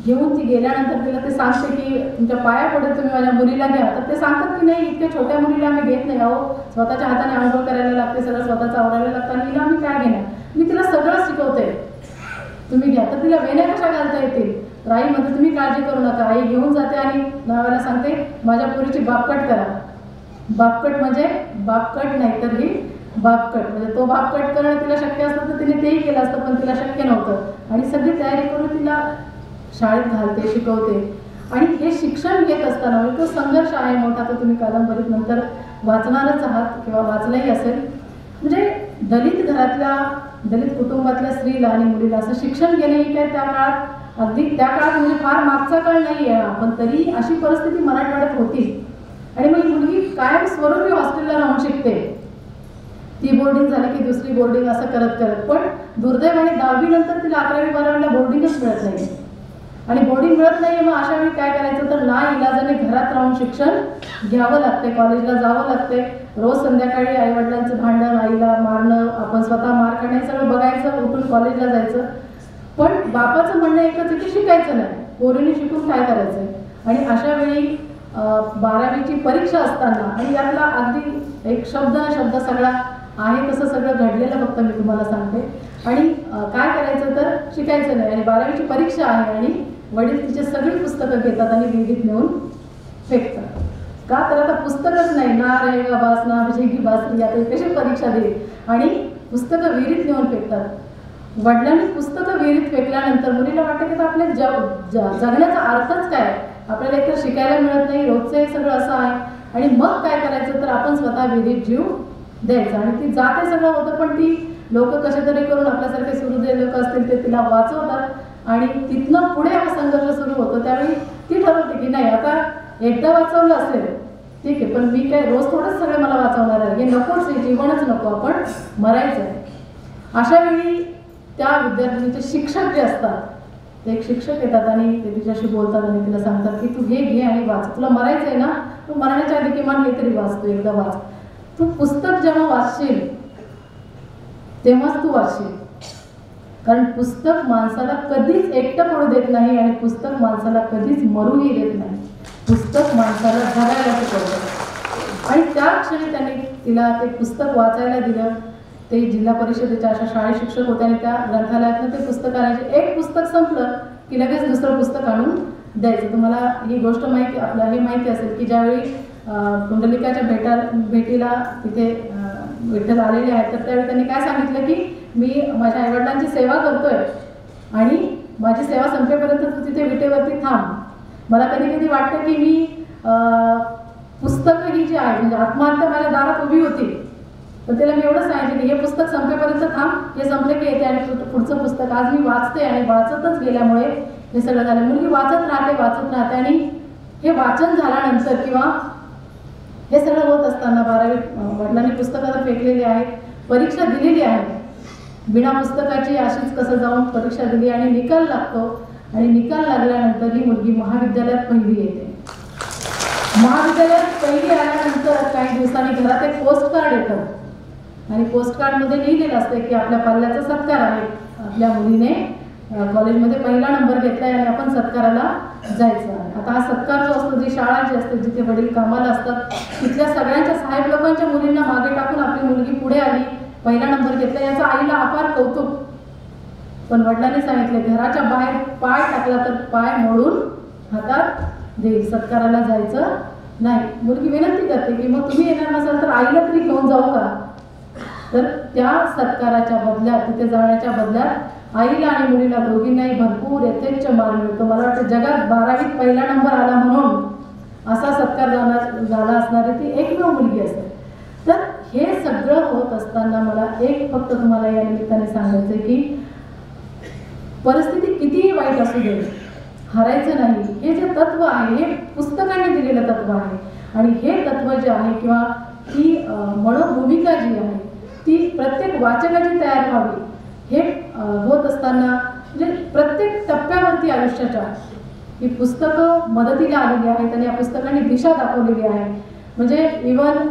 घेऊन ती गेल्यानंतर तिला ते सांगते की तुमच्या पाया पडत तुम्ही माझ्या मुलीला घ्या. तर ते सांगतात की नाही, इतक्या छोट्या मुलीला आम्ही घेत नाही, अहो स्वतःच्या हाताने आंघोळ करायला लागते, सगळं स्वतःचं आवरायला लागतं, आणि हिला आम्ही काय घेणार, मी तिला सगळं शिकवते, तुम्ही घ्या. तर तिला वेण्या कशा घालता येतील, तर आई म्हणते तुम्ही काळजी करू नका. आई घेऊन जाते आणि नावाला सांगते माझ्या पोरीची बापकट करा. बापकट म्हणजे बापकट नाही तर ही बापकट, म्हणजे तो बापकट करणं तिला शक्य असतं तर तिने तेही केलं असतं, पण तिला शक्य नव्हतं. आणि सगळी तयारी करून तिला शाळेत घालते, शिकवते. आणि हे शिक्षण घेत असताना म्हणजे तो संघर्ष आहे मोठा, तो तुम्ही कादंबरीत नंतर वाचणारच आहात किंवा वाचलाही असेल. म्हणजे दलित घरातल्या, दलित कुटुंबातल्या स्त्रीला आणि मुलीला असं शिक्षण घेणे ही काय त्या काळात, अगदी त्या काळात म्हणजे फार मागचा काळ नाही आहे, पण तरी अशी परिस्थिती मराठवाड्यात होती. आणि मग ही मुलगी कायम स्वरूपी हॉस्टेलला राहून शिकते, ती बोर्डिंग झाली की दुसरी बोर्डिंग असं करत करत. पण दुर्दैवाने 10वी नंतर तिला 11वी 12वीला बोर्डिंगच मिळत नाही. आणि बोर्डिंग मिळत नाही, मग अशा वेळी काय करायचं, तर ना इलाजाने घरात राहून शिक्षण घ्यावं लागते, कॉलेजला जावं लागते. रोज संध्याकाळी आईवडिलांचं भांडण, आईला मारणं, आपण स्वतः मार खाणे सगळं बघायचं, उठून कॉलेजला जायचं. पण बापाचं म्हणणं एकच आहे की शिकायचं नाही, पोरीने शिकून काय करायचं. आणि अशा वेळी 12वीची परीक्षा असताना, आणि यातला अगदी एक शब्द न शब्द सगळा आहे तसं सगळं घडलेलं फक्त मी तुम्हाला सांगते. आणि काय करायचं तर शिकायचं नाही, आणि 12वीची परीक्षा आहे आणि वडील तिचे सगळी पुस्तकं घेतात आणि विहिरीत नेऊन फेकतात. का तर आता पुस्तकच नाही, ना रहेगा बास ना बजेगी बासरी, आता कशी परीक्षा देईल, आणि पुस्तकं विहिरीत नेऊन फेकतात. वडिलांनी पुस्तकं विहिरीत फेकल्यानंतर मुलीला वाटतं की आपल्या जगण्याचा अर्थच काय, आपल्याला एकतर शिकायला मिळत नाही, रोजचं हे सगळं असं आहे. आणि मग काय करायचं तर आपण स्वतः विहिरीत जीव द्यायचा. आणि ती जाते सगळं होतं, पण ती लोक कसे तरी करून आपल्यासारखे सुहृदय लोक असतील ते तिला वाचवतात. आणि तिथनं पुढे हा संघर्ष सुरू होतो. त्यावेळी ती ठरवते की नाही, आता एकदा वाचवलं असेल ठीक आहे, पण मी काय रोज थोडंच सगळे मला वाचवणार आहे, हे नकोच, हे जीवनच नको, आपण मरायचं आहे. अशा वेळी त्या विद्यार्थिनीचे शिक्षक जे असतात, ते एक शिक्षक येतात आणि ते तिच्याशी बोलतात आणि तिला सांगतात की तू हे घे आणि वाच, तुला मरायचं आहे ना, तू मरण्याच्या आधी किमान हे तरी वाच, तू एकदा वाच. तू पुस्तक जेव्हा वाचशील तेव्हाच तू वाचशील. कारण पुस्तक माणसाला कधीच एकटं पडू देत नाही आणि पुस्तक माणसाला कधीच मरूही देत नाही. पुस्तक माणसाला जगायला शिकवतं. आणि त्या क्षणी त्यांनी तिला ते पुस्तक वाचायला दिलं. ते जिल्हा परिषदेच्या अशा शाळेत शिक्षक होते आणि त्या ग्रंथालयातनं ते पुस्तक आणायचे. एक पुस्तक संपलं की लगेच दुसरं पुस्तक आणून द्यायचं. तुम्हाला ही गोष्ट माहिती आपल्याला हे माहिती असेल की ज्यावेळी पुंडलिकाच्या भेटीला तिथे विठ्ठल आलेले आहेत तर त्यावेळी त्यांनी काय सांगितलं की मी माझ्या आईवडिलांची सेवा करतोय आणि माझी सेवा संपेपर्यंत तू तिथे विटेवरती थांब. मला कधी कधी वाटतं की मी पुस्तकं ही जी आहे म्हणजे आत्महत्या माझ्या दारात उभी होती तर त्याला मी एवढं सांगितलं की हे पुस्तक संपेपर्यंत थांब, हे संपले की येते आणि पुढचं पुस्तक आज मी वाचते आणि वाचतच गेल्यामुळे हे सगळं झालं. मुलगी वाचत राहते आणि हे वाचन झाल्यानंतर किंवा हे सगळं होत असताना 12वी वडिलांनी पुस्तकाला फेकलेली आहे, परीक्षा दिलेली आहे, बिना पुस्तकाची अशीच कसं जाऊन परीक्षा दिली आणि निकाल लागतो आणि निकाल लागल्यानंतर ही मुलगी महाविद्यालयात पहिली येते. महाविद्यालयात पहिली आल्यानंतर काही दिवसांनी घरात एक पोस्ट कार्ड येतं आणि पोस्ट कार्डमध्ये लिहिलेलं असतं की आपल्या पाल्याचा सत्कार आहे, आपल्या मुलीने कॉलेजमध्ये पहिला नंबर घेतलाय आणि आपण सत्काराला जायचं आहे. आता हा सत्कार जो असतो जी शाळा जी असते जिथे वडील कामाला असतात तिथल्या सगळ्यांच्या साहेब लोकांच्या मुलींना मागे टाकून आपली मुलगी पुढे आली, पहिला नंबर घेतला, याचं आईला अपार कौतुक. पण वडिलांनी सांगितले घराच्या बाहेर पाय टाकला तर पाय मोडून हातात देईल, सत्काराला जायचं नाही. मुलगी विनंती करते की मग तुम्ही येणार नसाल तर आईला तरी घेऊन जाऊ का. तर त्या सत्काराच्या बदल्यात तिथे जाण्याच्या बदल्यात आईला आणि मुलीला दोघींनाही भरपूर यथेच्छ मान मिळतो. मला वाटतं जगात 12वीत पहिला नंबर आला म्हणून असा सत्कार झाला असणारी ती एकमेव मुलगी असेल. तर हे सगळं होत असताना मला एक फक्त तुम्हाला या निमित्ताने सांगायचं की परिस्थिती कितीही वाईट असू दे हारायचं नाही. हे जे तत्व आहे हे पुस्तकाने दिलेलं तत्व आहे आणि हे तत्व जे आहे किंवा ही मनोभूमिका जी आहे ती प्रत्येक वाचकाची तयार व्हावी. हे होत असताना म्हणजे प्रत्येक टप्प्यावरती आयुष्याच्या ही पुस्तकं मदतीला आलेली आहेत आणि या पुस्तकांनी दिशा दाखवलेली आहे. म्हणजे इवन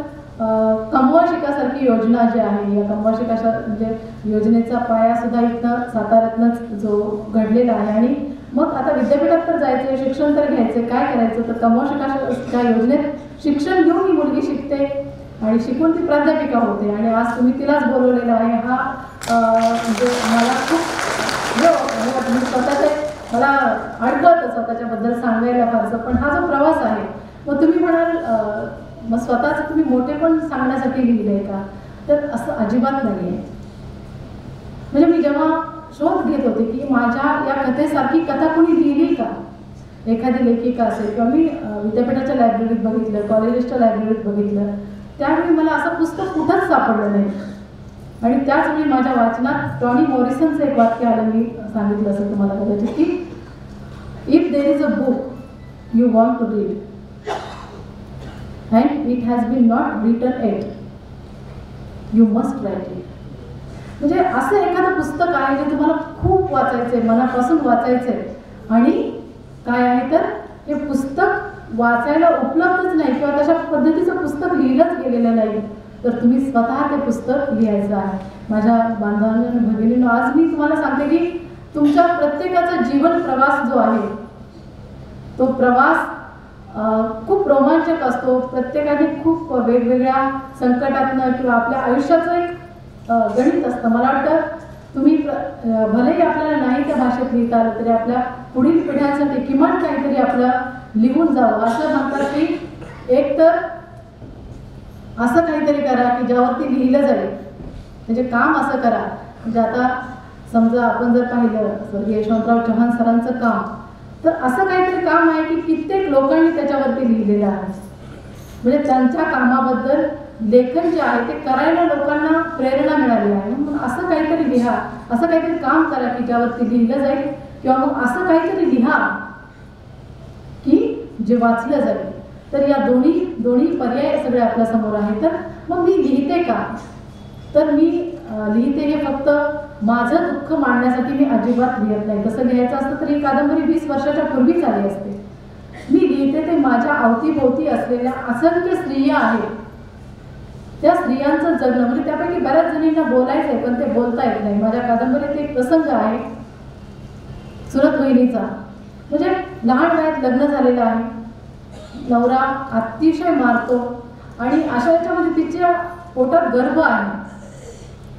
कमवा शिकासारखी योजना जी आहे या कमवा शिका म्हणजे योजनेचा पाया सुद्धा इथं साताऱ्यातनंच जो घडलेला आहे. आणि मग आता विद्यापीठात तर जायचं, शिक्षण तर घ्यायचं, काय करायचं तर कमवा शिका योजनेत शिक्षण घेऊन ही मुलगी शिकते आणि शिकून ती प्राध्यापिका होते आणि आज तुम्ही तिलाच बोलवलेला आहे. हा म्हणजे मला खूप स्वतःचे मला अडकळतं स्वतःच्याबद्दल सांगायला फारसं. पण हा जो प्रवास आहे मग तुम्ही म्हणाल मग स्वतःचं तुम्ही मोठे पण सांगण्यासाठी लिहिलं आहे का, तर असं अजिबात नाही आहे. म्हणजे मी जेव्हा शोध घेत होते की माझ्या या कथेसारखी कथा कोणी लिहिली का, एखादी लेखिका असेल किंवा मी विद्यापीठाच्या लायब्ररीत बघितलं, कॉलेजेसच्या लायब्ररीत बघितलं, त्यावेळी मला असं पुस्तक कुठंच सापडलं नाही. आणि त्याचवेळी माझ्या वाचनात टॉनी मॉरिसनचं एक वाक्य आलं, मी सांगितलं असेल तुम्हाला कदाचित की if there is a book you want to read and it has been not written it you must write it. म्हणजे असं एखादं पुस्तक आहे जे तुम्हाला खूप वाचायचंय, मनापासून वाचायचंय आणि काय आहे तर हे पुस्तक वाचायला उपलब्धच नाही किंवा तशा पद्धतीचं पुस्तक लिहिलंच गेलेलं नाही तर तुम्ही स्वतः ते पुस्तक लिहायचं आहे. माझ्या बांधवांनो आणि भगिनींनो, आज मी तुम्हाला सांगते की तुमच्या प्रत्येकाचा जीवन प्रवास जो आहे तो प्रवास खूप रोमांचक असतो. प्रत्येकाने खूप वेगवेगळ्या संकटातनं किंवा आपल्या आयुष्याचं एक गणित असतं. मला वाटतं तुम्ही भलेही आपल्याला नाही त्या भाषेत लिहिता आलं तरी आपल्या पुढील पिढ्यांसाठी किमान काहीतरी आपलं लिहून जावं. असं म्हणतात की एक तर असं काहीतरी करा की ज्यावरती लिहिलं जाईल, म्हणजे काम असं करा. म्हणजे आता समजा आपण जर पाहिलं स्वर्गीय यशवंतराव चव्हाण सरांचं काम, तर असं काहीतरी काम आहे की कित्येक लोकांनी त्याच्यावरती लिहिलेलं आहे. म्हणजे त्यांच्या कामाबद्दल लेखन जे आहे ते करायला लोकांना प्रेरणा मिळाली आहे. म्हणून असं काहीतरी लिहा, असं काहीतरी काम करा की ज्यावरती लिहिलं जाईल किंवा मग असं काहीतरी लिहा की जे वाचलं जाईल. तर या दोन्ही पर्याय सगळे आपल्या समोर आहे. तर मग मी लिहिते का, तर मी लिहिते हे फक्त माझं दुःख मांडण्यासाठी मी अजिबात लिहित नाही. तसं लिहायचं असतं तर ही कादंबरी 20 वर्षाच्या पूर्वीच आली असते. मी लिहिते ते माझ्या अवतीभोवती असलेल्या असंख्य स्त्रिया आहेत त्या स्त्रियांचं जगणं, म्हणजे त्यापैकी बऱ्याच जणींना बोलायचं आहे पण ते बोलता येत नाही. माझ्या कादंबरीत एक प्रसंग आहे सुरत वहिनीचा. म्हणजे लहान वयात लग्न झालेलं आहे, नवरा अतिशय मारतो आणि अशा याच्यामध्ये तिच्या पोटात गर्भ आहे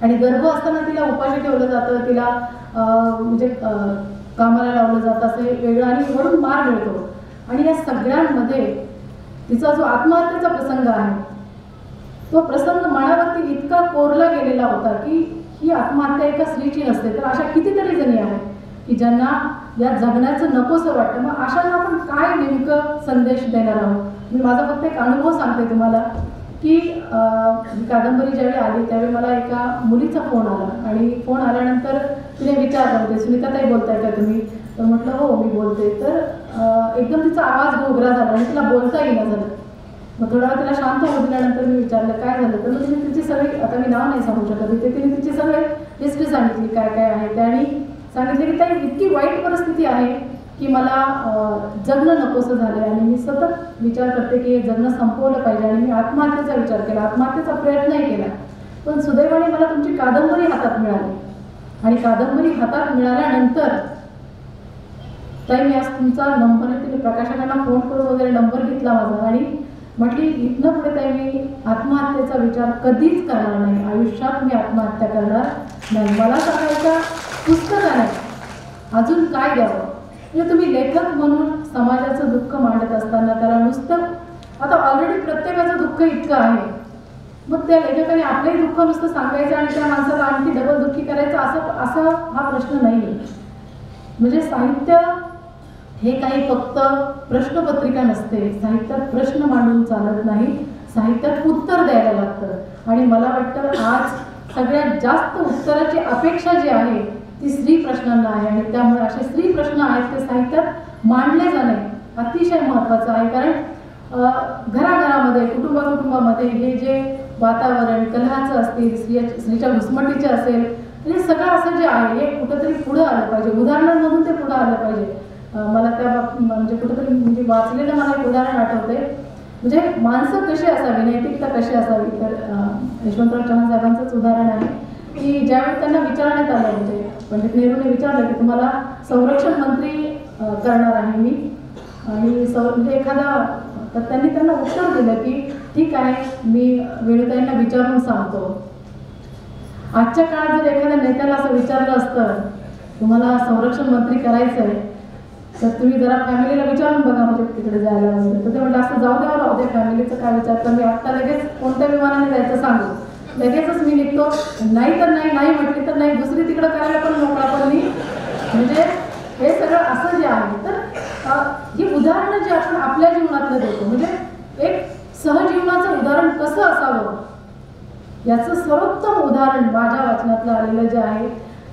आणि गर्भ असताना तिला उपाशी ठेवलं जातं, तिला म्हणजे कामाला लावलं जातं असं वेगळं आणि वरून मार मिळतो. आणि या सगळ्यांमध्ये तिचा जो आत्महत्येचा प्रसंग आहे तो प्रसंग मनावरती इतका कोरला गेलेला होता की ही आत्महत्या एका स्त्रीची नसते तर अशा कितीतरी जणी आहेत की ज्यांना या जगण्याचं नकोसं वाटतं. मग अशांना आपण काय नेमकं संदेश देणार आहोत? मी माझा फक्त एक अनुभव सांगते तुम्हाला की ही कादंबरी ज्यावेळी आली त्यावेळी मला एका मुलीचा फोन आला आणि फोन आल्यानंतर तिने विचारलं होते, सुनीताताई बोलताय का तुम्ही? तर म्हटलं हो मी बोलते. तर एकदम तिचा आवाज घोगरा झाला आणि तिला बोलता येईना झालं. मग थोडा वेळ तिला शांत होऊ दिल्यानंतर मी विचारलं काय झालं, तर मग तिने तिची सगळी, आता मी नाव नाही सांगू शकत इथे, तिने तिची सगळी हिस्ट्री सांगितली काय काय आहे ते आणि सांगितले की ताई इतकी वाईट परिस्थिती आहे की मला जगणं नकोसं झालं आणि मी सतत विचार करते की हे जगणं संपवलं पाहिजे आणि मी आत्महत्येचा विचार केला, आत्महत्येचा प्रयत्नही केला. पण सुदैवाने मला तुमची कादंबरी हातात मिळाली आणि कादंबरी हातात मिळाल्यानंतर ताई मी आज तुमचा नंबर, तिने प्रकाशकांना फोन करून वगैरे नंबर घेतला माझा आणि म्हटली इथनं पुढे ताई मी आत्महत्येचा विचार कधीच करणार नाही, आयुष्यात मी आत्महत्या करणार नाही. मला सांगायचं पुस्तकाने अजून काय द्यावं? म्हणजे तुम्ही लेखक म्हणून समाजाचं दुःख मांडत असताना त्याला नुसतं, आता ऑलरेडी प्रत्येकाचं दुःख इतकं आहे, मग त्या लेखकाने आपलंही दुःख नुसतं सांगायचं आणि त्या माणसाला आणखी डबल दुःखी करायचं असं हा प्रश्न नाही आहे. म्हणजे साहित्य हे काही फक्त प्रश्नपत्रिका नसते, साहित्यात प्रश्न मांडून चालत नाही, साहित्यात उत्तर द्यायला लागतं. आणि मला वाटतं आज सगळ्यात जास्त उत्तराची अपेक्षा जी आहे ती स्त्री प्रश्नांना आहे आणि त्यामुळे असे स्त्री प्रश्न आहेत ते साहित्यात मांडले जाणे अतिशय महत्त्वाचं आहे. कारण घराघरामध्ये कुटुंबामध्ये हे जे वातावरण कलहाचं असतील, स्त्रीच्या घुसमटीचे असेल, हे सगळं असं जे आहे हे कुठंतरी पुढं आलं पाहिजे, उदाहरणांमधून ते पुढं आलं पाहिजे. मला त्या म्हणजे कुठंतरी म्हणजे वाचलेलं मला एक उदाहरण आठवते, म्हणजे माणसं कशी असावी, नैतिकता कशी असावी. तर यशवंतराव चव्हाण साहेबांचंच उदाहरण आहे की ज्यावेळी त्यांना विचारण्यात आलं, म्हणजे पंडित नेहरूने विचारलं की तुम्हाला संरक्षण मंत्री करणार आहे मी आणि म्हणजे एखादा, तर त्यांनी त्यांना उत्तर दिलं की ठीक आहे मी वेणुताईंना विचारून सांगतो. आजच्या काळात जर एखाद्या नेत्याला असं विचारलं असतं तुम्हाला संरक्षण मंत्री करायचं आहे तर तुम्ही जरा फॅमिलीला विचारून बघा म्हणजे तिकडे जायला वगैरे, तर ते म्हटलं असं जाऊ द्यावं राहू द्या फॅमिलीचं काय विचार, तर मी आत्ता लगेच कोणत्या विमानाने जायचं सांगू, लगेचच मी निघतो, नाही तर नाही म्हटली तर नाही, दुसरी तिकडं करायला पण मोकळा पण मी. म्हणजे हे सगळं असं जे आहे तर ही उदाहरणं जी आपण आपल्या जीवनातलं देतो, म्हणजे एक सहजीवनाचं उदाहरण कसं असावं याचं सर्वोत्तम उदाहरण माझ्या वाचनातलं आलेलं जे आहे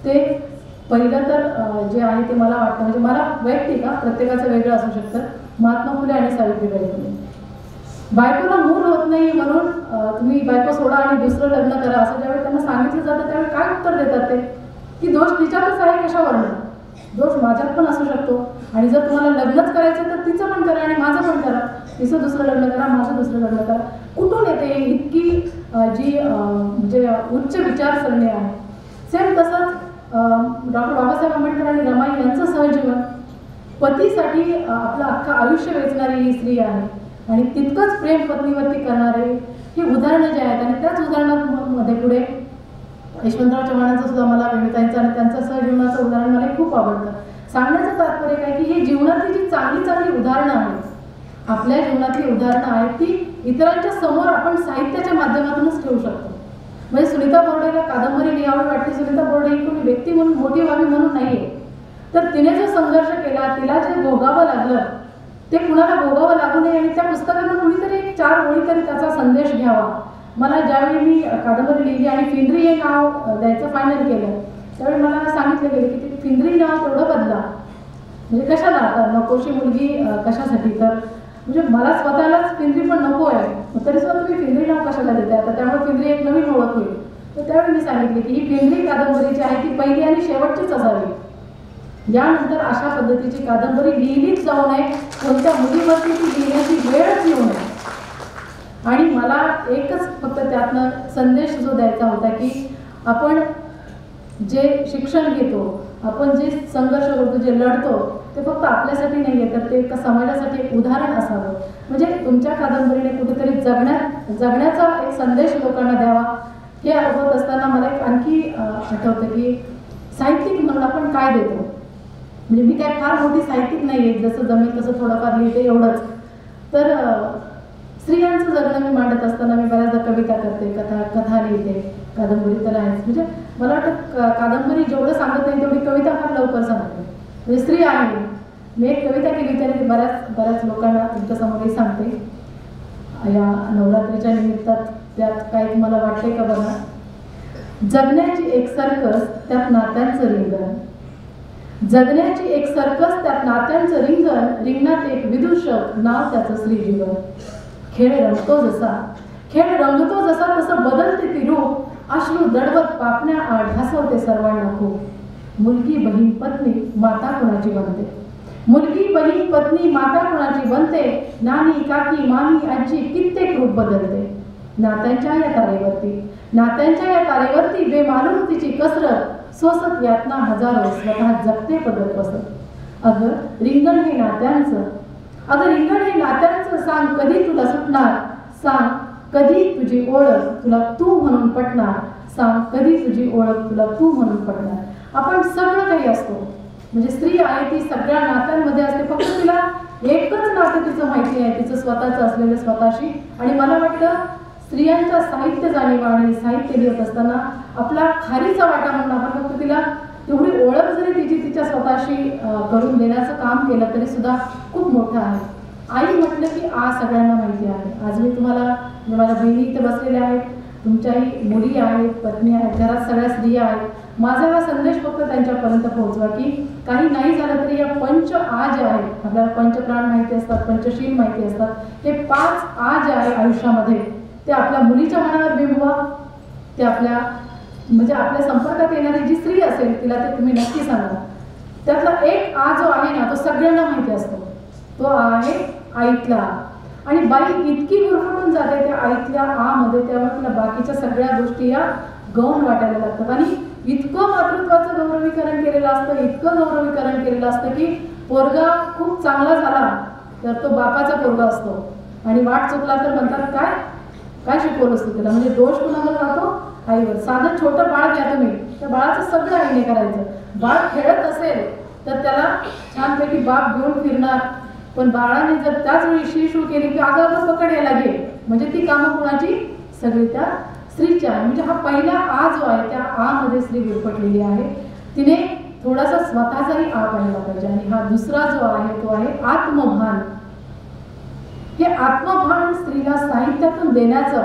ते पहिलं तर जे आहे ते मला वाटतं, म्हणजे मला वैयक्तिक, प्रत्येकाचं वेगळं असू शकतं, महात्मा फुले आणि सावित्रीबाई फुले. बायकोला मूल होत नाही म्हणून तुम्ही बायको सोडा आणि दुसरं लग्न करा असं ज्यावेळी त्यांना सांगितलं जातं त्यावेळी काय उत्तर देतात ते की दोष तिच्यातच आहे, कशावरनं, दोष माझ्यात पण असू शकतो आणि जर तुम्हाला लग्नच करायचं तर तिचं पण करा आणि माझं पण करा, तिचं दुसरं लग्न करा, माझं दुसरं लग्न करा. कुठून येते इतकी जी म्हणजे उच्च विचारसरणी आहे. सेम तसंच डॉक्टर बाबासाहेब आंबेडकर आणि रमाई यांचं सहजीवन, पतीसाठी आपलं अख्खं आयुष्य वेचणारी ही स्त्री आहे आणि तितकंच प्रेम पत्नीवरती करणारे ही उदाहरणं जे आहेत. आणि त्याच उदाहरणामध्ये पुढे यशवंतराव चव्हाणांचं सुद्धा मला, वेणुताईंचं आणि त्यांचं सहजीवनाचं उदाहरण मला खूप आवडतं. सांगण्याचं तात्पर्य काय की ही जीवनातली जी चांगली उदाहरणं आहेत, आपल्या जीवनातली उदाहरणं आहेत ती इतरांच्या समोर आपण साहित्याच्या माध्यमातूनच ठेवू शकतो. म्हणजे सुनीता बोर्डेला कादंबरी लिहावी वाटली, सुनीता बोर्डे ही कोणी व्यक्ती म्हणून मोठी व्हावी म्हणून नाहीये, तर तिने जो संघर्ष केला, तिला जे भोगावं लागलं ते कुणाला भोगावं लागू नये आणि त्या पुस्तकातून कुणीतरी एक 4 ओळी तरी त्याचा संदेश घ्यावा. मला ज्यावेळी मी कादंबरी लिहिली आणि फिंद्री हे नाव द्यायचं फायनल केलं त्यावेळी मला सांगितलं गेलं की ते फिंद्री नाव तेवढं बदला, म्हणजे कशाला आता नकोशी मुलगी कशासाठी, तर म्हणजे मला स्वतःलाच फिंद्री पण नको आहे, तरी सुद्धा तुम्ही फिंद्री नाव कशाला देताय, आता त्यामुळे फिंद्री एक नवीन ओळख होईल. तर त्यावेळी मी सांगितले की ही फिंद्री कादंबरी जी आहे ती पहिली आणि शेवटचीच असावी, यानंतर अशा पद्धतीची कादंबरी लिहिलीच जाऊ नये, कोणत्या मुलीवरती ती लिहिण्याची वेळच येऊ नये. आणि मला एकच फक्त त्यातनं संदेश जो द्यायचा होता की आपण जे शिक्षण घेतो, आपण जे संघर्ष करतो, जे लढतो, ते फक्त आपल्यासाठी नाही आहे, तर ते एका समाजासाठी एक उदाहरण असावं. म्हणजे तुमच्या कादंबरीने कुठेतरी जगण्याचा एक संदेश लोकांना द्यावा. हे अनुभवत असताना मला एक आणखी आठवतं की साहित्यिक म्हणून आपण काय देतो. म्हणजे मी काय फार मोठी साहित्यिक नाही आहे, जसं जमेल तसं थोडंफार लिहिते एवढंच. तर स्त्रियांचं जगणं मी मांडत असताना मी बऱ्याचदा कविता करते, कथा लिहिते, कादंबरी तर आहेच. म्हणजे मला वाटतं कादंबरी जेवढं सांगत नाही तेवढी कविता फार लवकर सांगते. म्हणजे स्त्री आहे, मी एक कविता केली त्याने बऱ्याच लोकांना तुमच्यासमोरही सांगते. या नवरात्रीच्या निमित्तात त्यात काय तुम्हाला वाटते का बघा. जगण्याची एक सर्कस त्यात नात्यांचं रिंगण, जगण्याची एक सर्कस त्यात नात्यांचं रिंगण, रिंगणात एक विदूषक नाव त्याचं श्रीजीवन. खेळ रंगतो जसा तसं बदलते ती रूप, अश्रू दडवत पापण्या आड हसवते सर्वांना खूप. मुलगी बहीण पत्नी माता कुणाची बनते, मुलगी बहीण पत्नी माता कुणाची बनते, नानी काकी मामी आजी कित्येक रूप बदलते. नात्यांच्या या तारेवरती बेमालूम तिची कसरत, सोसत यातना हजारो स्वतः जगते पदर पसत. अगं रिंगण हे नात्यांचं, सांग कधी तुला सुटणार, सांग कधी तुझी ओळख तुला तू म्हणून पटणार, सांग कधी तुझी ओळख तुला तू म्हणून पटणार. आपण सगळं काही असतो, म्हणजे स्त्री आहे ती सगळ्या नात्यांमध्ये असते, फक्त तिला एकच नातं तिचं माहिती आहे, तिचं स्वतःचं असलेलं स्वतःशी. आणि मला वाटतं स्त्रियांच्या साहित्य जाणीवा आणि साहित्य लिहित असताना आपला खारीचा वाटा म्हणून आपण फक्त तिला तेवढी ओळख जरी तिच्या स्वतःशी करून देण्याचं काम केलं तरी सुद्धा खूप मोठं आहे. आई म्हटलं की सगळ्यांना माहिती आहे. आज मी तुम्हाला, माझ्या बहिणी इथे बसलेल्या आहेत, तुमच्याही मुली आहेत, पत्नी आहेत, घरात सगळ्या स्त्रिया आहेत. माझा हा संदेश फक्त त्यांच्यापर्यंत पोहोचवा की काही नाही झालं तरी या पंच आ जे आहेत, आपल्याला पंचप्राण माहिती असतात, पंचशील माहिती असतात, हे 5 आ जे आहे आयुष्यामध्ये ते आपल्या मुलीच्या मनावर बिंबवा. ते आपल्या संपर्कात येणारी जी स्त्री असेल तिला ते तुम्ही नक्की सांगा. त्यातला एक आ जो आहे ना तो सगळ्यांना माहिती असतो, तो आहे आईतला. आणि बाई इतकी गुरफटून जाते त्या आईतल्या आ मध्ये, त्यामुळे तिला बाकीच्या सगळ्या गोष्टी या गौण वाटायला लागतात. आणि इतकं मातृत्वाचं गौरवीकरण केलेलं असतं की पोरगा खूप चांगला झाला तर तो बापाचा पोरगा असतो, आणि वाट चुकला तर म्हणतात काय शिकवलं असतं त्याला. म्हणजे दोष कुणावर राहतो, आईवर. साधं छोटं बाळ घ्या तुम्ही, त्या बाळाचं सगळं आईने करायचं. बाळ खेळत असेल तर त्याला छानपैकी बाप घेऊन फिरणार, पण बाळाने जर त्याच वेळी शिशू केली की अगं पकड यायला घे, म्हणजे ती कामं कुणाची, सगळी त्या स्त्रीची आहे. म्हणजे हा पहिला आ जो आहे त्या आ मध्ये स्त्री गुरफटलेली आहे. तिने थोडासा स्वतःचाही आ पाहिला पाहिजे. आणि हा दुसरा जो आहे तो आहे आत्मभान. हे आत्मभान स्त्रीला साहित्यातून देण्याचा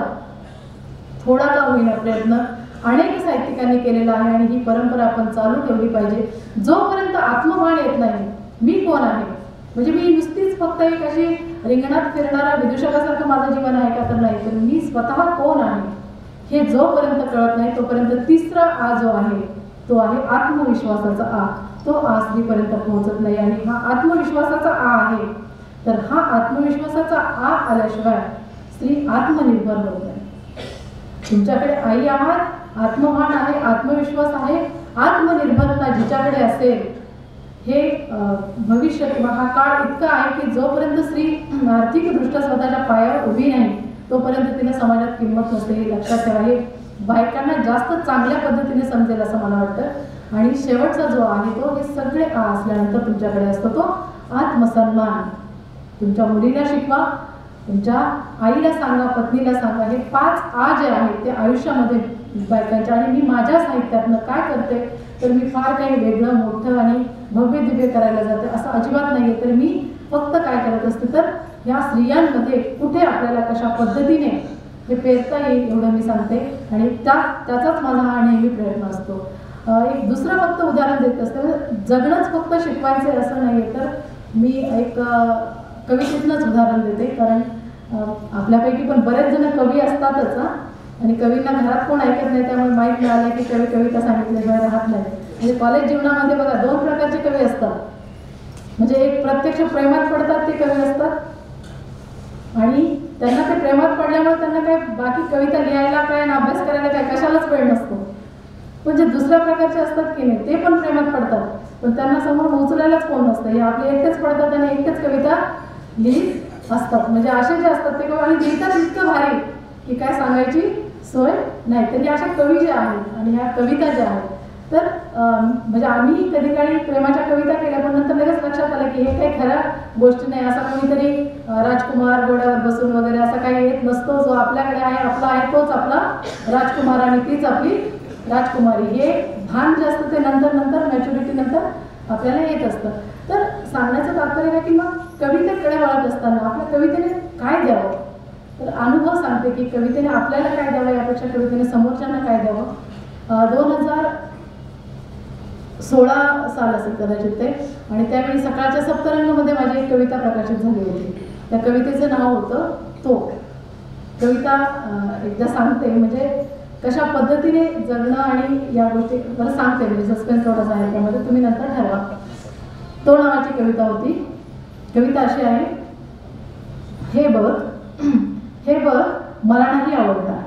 थोडा का होईना प्रयत्न अनेक साहित्यिकांनी केलेला आहे, आणि ही परंपरा आपण चालू ठेवली पाहिजे. जोपर्यंत आत्मभान येत नाही, मी कोण आहे, म्हणजे मी नुसतीच फक्त एक अशी रिंगणात फिरणारा विदूषकासारखं माझं जीवन आहे का, तर नाही, तर मी स्वतः कोण आहे हे जोपर्यंत कळत नाही तोपर्यंत तिसरा आ जो आहे तो आहे आत्मविश्वासाचा आ. तो आ स्त्रीपर्यंत पोहोचत नाही. आणि हा आत्मविश्वासाचा आ आहे, तर हा आत्मविश्वासाचा आ आल्याशिवाय स्त्री आत्मनिर्भर होत नाही. तुमच्याकडे आई आहात, आत्मभान आहे, आत्मविश्वास आहे, आत्मनिर्भरता जिच्याकडे असेल, हे भविष्य किंवा हा काळ इतका आहे की जोपर्यंत स्त्री आर्थिकदृष्ट्या स्वतःच्या पायावर उभी नाही तोपर्यंत तिने समाजात किंमत नसते. हे लक्षात ठेवा. हे बायकांना जास्त चांगल्या पद्धतीने समजेल असं मला वाटतं. आणि शेवटचा जो आहे तो हे सगळे आ असल्यानंतर तुमच्याकडे असतो तो आत्मसन्मान. तुमच्या मुलीला शिकवा, तुमच्या आईला सांगा, पत्नीला सांगा. हे 5 आ जे आहेत ते आयुष्यामध्ये बायकांच्या. आणि मी माझ्या साहित्यातनं काय करते तर मी फार काही वेगळं मोठं आणि भव्य दिव्य करायला जाते असं अजिबात नाही आहे. तर मी फक्त काय करत असते तर ह्या स्त्रियांमध्ये कुठे आपल्याला कशा पद्धतीने हे पेरता येईल एवढं मी सांगते. आणि त्याचाच माझा हा नेहमी प्रयत्न असतो. एक दुसरं फक्त उदाहरण देत असते. जगणंच फक्त शिकवायचं असं नाही आहे, तर मी एक कवितेतनंच उदाहरण देते. कारण आपल्यापैकी पण बरेच जण कवी असतातच आणि कवींना घरात कोण ऐकत नाही, त्यामुळे माहीत मिळालं की कवी कविता सांगितल्याशिवाय राहत नाही. म्हणजे कॉलेज जीवनामध्ये बघा 2 प्रकारचे कवी असतात. म्हणजे एक प्रत्यक्ष प्रेमात पडतात ते कवी असतात, आणि त्यांना ते प्रेमात पडल्यामुळे त्यांना काय बाकी कविता लिहायला काय आणि अभ्यास करायला काय कशालाच वेळ नसतो. पण जे दुसऱ्या प्रकारचे असतात की नाही ते पण प्रेमात पडतात, पण त्यांना समोर उचलायलाच कोण नसतं. हे आपले एकटेच पडतात आणि एकटेच कविता लिहित असतात. म्हणजे असे जे असतात ते आणि लिहितात इतकं भारी की काय सांगायची सोय नाही. तर या अशा कवी ज्या आहेत आणि ह्या कविता ज्या आहेत तर म्हणजे आम्ही कधी काळी प्रेमाच्या कविता केल्या, पण नंतर लगेच लक्षात आलं की हे काही खऱ्या गोष्टी नाही. असा कोणीतरी राजकुमार घोड्यावर बसून वगैरे असा काही येत नसतो. जो आपल्याकडे आहे आपला आहे तोच आपला राजकुमार आणि तीच आपली राजकुमारी. हे भान जे असतं ते नंतर नंतर मॅच्युरिटी नंतर आपल्याला येत असतं. तर सांगण्याचं तात्पर्य काय की मग कवितेकडे वळत असताना आपल्या कवितेने काय द्यावं, तर अनुभव सांगते की कवितेने आपल्याला काय द्यावं यापेक्षा कवितेने समोरच्यांना काय द्यावं. 2016 साल असेल कदाचित ते, आणि त्यावेळी सकाळच्या सप्तरंगमध्ये माझी एक कविता प्रकाशित झाली होती. त्या कवितेचं नाव होतं तो. कविता एकदा सांगते म्हणजे कशा पद्धतीने जगणं आणि या गोष्टी बरं सांगते, म्हणजे सस्पेन्स थोडासा आहे त्यामध्ये, तुम्ही नंतर ठरवा. तो नावाची कविता होती. कविता अशी आहे. हे बघ मला नाही आवडणार,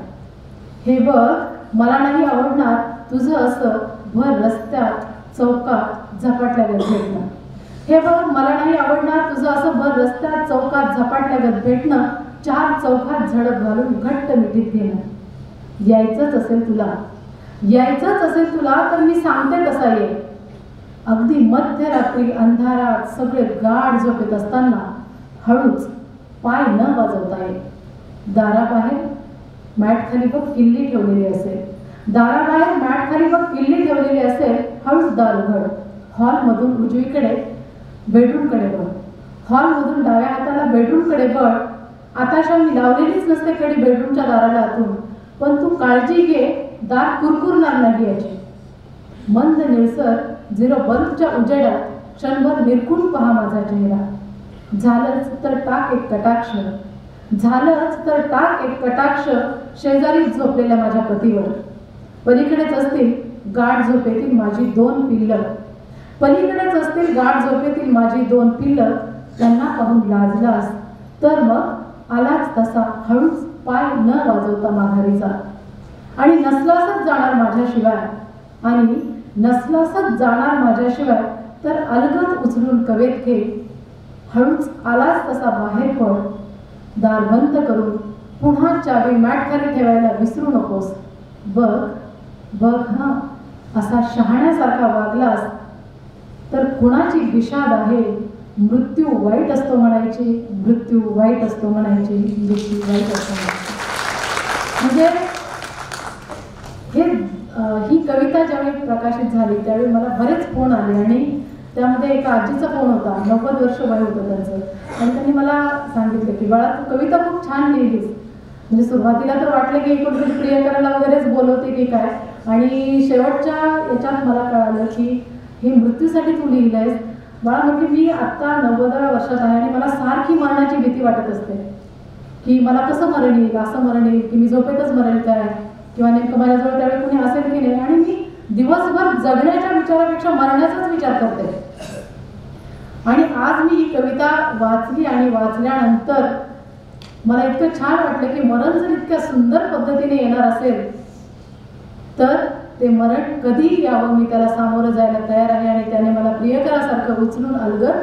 हे बघ मला नाही आवडणार तुझं असं भर रस्त्यात चौकात झपाटल्यागत भेटणं. हे बघ मला नाही आवडणार तुझं असं भर रस्त्यात चौकात झपाटल्यागत भेटणं, 4 चौकात झडप घालून घट्ट मिठीत घेणं. यायचंच असेल तुला तर मी सांगते तसा ये. अगदी मध्यरात्री अंधारात सगळे गाढ झोपेत असताना हळूच पाय न वाजवता ये. दाराबाहेर मॅट खाली बघ किल्ली ठेवलेली असेल, दाराबाहेर मॅट खाली बघ किल्ली ठेवलेली असेल. हळूच दार उघड. हॉलमधून उजवीकडे बेडरूमकडे बघ, हॉलमधून डाव्या हाताला बेडरूमकडे बघ. आताशावी लावलेलीच नसते कडी बेडरूमच्या दाराला आतून, पण तू काळजी घे दार कुरकुरणार नाही याची. मंद निळसर 0 बल्बच्या उजेडात क्षणभर निरखून पहा माझा चेहरा. झालंच तर टाक एक कटाक्ष शेजारी झोपलेल्या माझ्या पतीवर. पलीकडेच असतील गाढ झोपेतील माझी 2 पिल्लं. त्यांना पाहून लाजलास तर मग आलाच तसा हळूच पाय न वाजवता माघारीचा. आणि नसलासच जाणार माझ्याशिवाय तर अलगद उचलून कवेत घे. हळूच आलाच तसा बाहेर पड. दार बंद करून पुन्हा चावी मॅट खाली ठेवायला विसरू नकोस. बघ हा असा शहाण्यासारखा वागलास तर कुणाची विषाद आहे. मृत्यू वाईट असतो म्हणायची. म्हणजे ही कविता ज्यावेळी प्रकाशित झाली त्यावेळी मला बरेच फोन आले, आणि त्यामध्ये एका आजीचा फोन होता. 90 वर्ष वय होतं त्यांचं, आणि त्यांनी मला सांगितलं की बाळा तू कविता खूप छान लिहिलीस. म्हणजे सुरुवातीला तर वाटलं की कोणतरी प्रियकराला वगैरेच बोलवते की काय, आणि शेवटच्या याच्यात मला कळालं की हे मृत्यूसाठी तू लिहिलंयस. बाळा म्हणजे मी आत्ता 90व्या वर्षात आहे आणि मला सारखी मरणाची भीती वाटत असते की मला कसं मरण येईल, असं मरण येईल की मी झोपेतच मरेल काय, किंवा नेमकं माझ्याजवळ त्यावेळी कुणी असेल की नाही. आणि मी दिवसभर जगण्याच्या विचारापेक्षा मरण्याचाच विचार करते. आणि आज मी ही कविता वाचली आणि वाचल्यानंतर मला इतकं छान वाटलं की मरण जर इतक्या सुंदर पद्धतीने येणार असेल तर ते मरण कधी यावं मी त्याला सामोरं जायला तयार आहे, आणि त्याने मला प्रियकरासारखं उचलून अलगद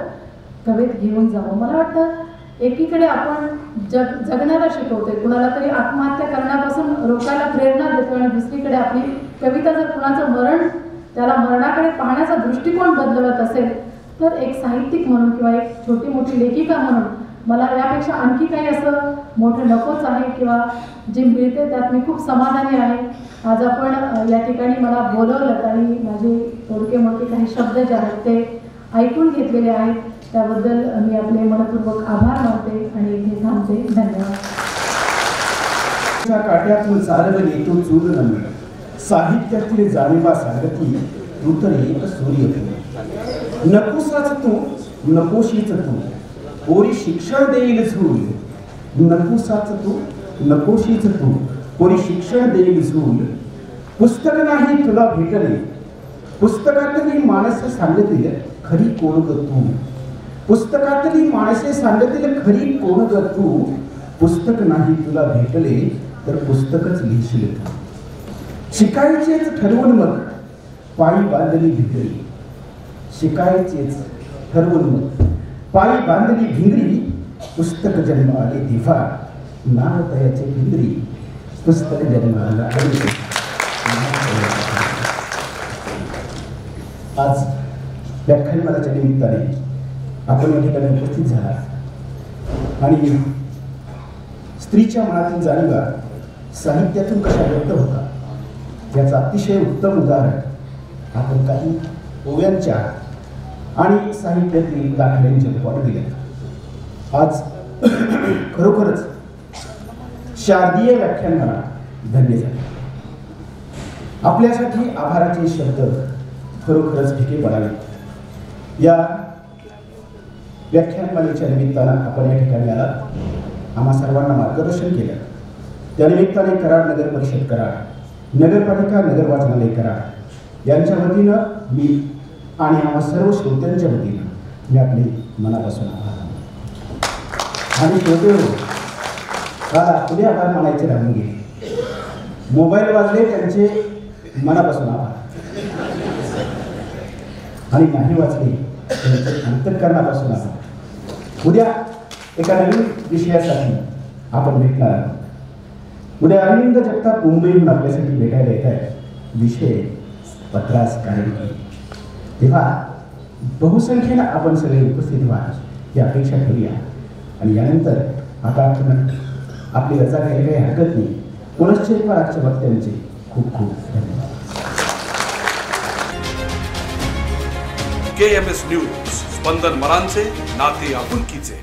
कवेत घेऊन जावं. मला वाटतं एकीकडे आपण जगण्याला शिकवतोय, कुणाला तरी आत्महत्या करण्यापासून रोखायला प्रेरणा देतो, आणि दुसरीकडे आपली कविता जर कुणाचं मरण त्याला मरणाकडे पाहण्याचा दृष्टिकोन बदलवत असेल तर एक साहित्यिक म्हणून किंवा एक छोटी मोठी लेखिका म्हणून मला यापेक्षा आणखी काही असं मोठं नकोच आहे, किंवा जे मिळते त्यात मी खूप समाधानी आहे. आज आपण या ठिकाणी मला बोलवलं आणि माझे थोडके मोठे काही शब्द जे आहेत ते ऐकून घेतलेले आहेत, त्याबद्दल मी आपले मनपूर्वक आभार मानते आणि इथे थांबते. धन्यवाद. काट्यातून चालवून येतो चूल नमी, साहित्यातील जाणीवा सांगती तू तर एक सूर्य. नकोसाच तू नकोशीच तू, पोरी शिक्षण देईल झूल. नकोसाच तू नकोशीच तू, पोरी शिक्षण देईल झूल. पुस्तक नाही तुला भेटले, पुस्तकातली माणसं सांगतील खरी कोण ग तू. पुस्तकातली माणसे सांगतील खरी कोण ग तू. पुस्तक नाही तुला भेटले तर पुस्तकच लिहिशील. शिकायचेच ठरवून मग पायी बांधली भिंगरी. शिकायचेच ठरवून मग पायी बांधली भिंगरी. पुस्तक जन्म आले तेव्हा नाव तयाचे भिंगरी. पुस्तक जन्म आला आले आज व्याख्यानमालाच्या निमित्ताने आपण या ठिकाणी उपस्थित झाला आणि स्त्रीच्या मनातील जाणीवा साहित्यातून कशा व्यक्त होतात याचं अतिशय उत्तम उदाहरण आपण काही ओव्यांच्या आणि साहित्यातील दाखल्यांच्या रूपाने दिले. आज खरोखरच शारदीय व्याख्यानमाला धन्य झाली. आपल्यासाठी आभाराचे शब्द खरोखरच ठिके पडावे. या व्याख्यानमालेच्या निमित्तानं आपण या ठिकाणी आला, आम्हा सर्वांना मार्गदर्शन केलं. त्यानिमित्ताने कराड नगर परिषद कराड, नगरपालिका नगर वाचनालय कराड यांच्या वतीनं मी आणि आम्हा सर्व श्रोत्यांच्या वतीनं मी आपले मनापासून आभार मानतो. आणि श्रोते हो, पुढे आभार मानायचे राहून गेले. मोबाईल वाजले त्यांचे मनापासून आभार आणि नाही वाचले त्यांचे अंतःकरणापासून आभार. उद्या एका नवीन विषयासाठी आपण भेटणार आहोत. उद्या अरविंद जगताप मुंबईहून आपल्यासाठी भेटायला येत आहे. विषय पत्रास कार्यक्रम. तेव्हा बहुसंख्येनं आपण सगळे उपस्थित व्हा ही अपेक्षा करूया. आणि यानंतर आता आपण आपली रजा घ्यायला काही हरकत नाही. पुनश्च एक आजच्या वक्त्यांचे खूप खूप धन्यवाद. KMS न्यूज, स्पंदन मरांचे, नाते आपुलकीचे.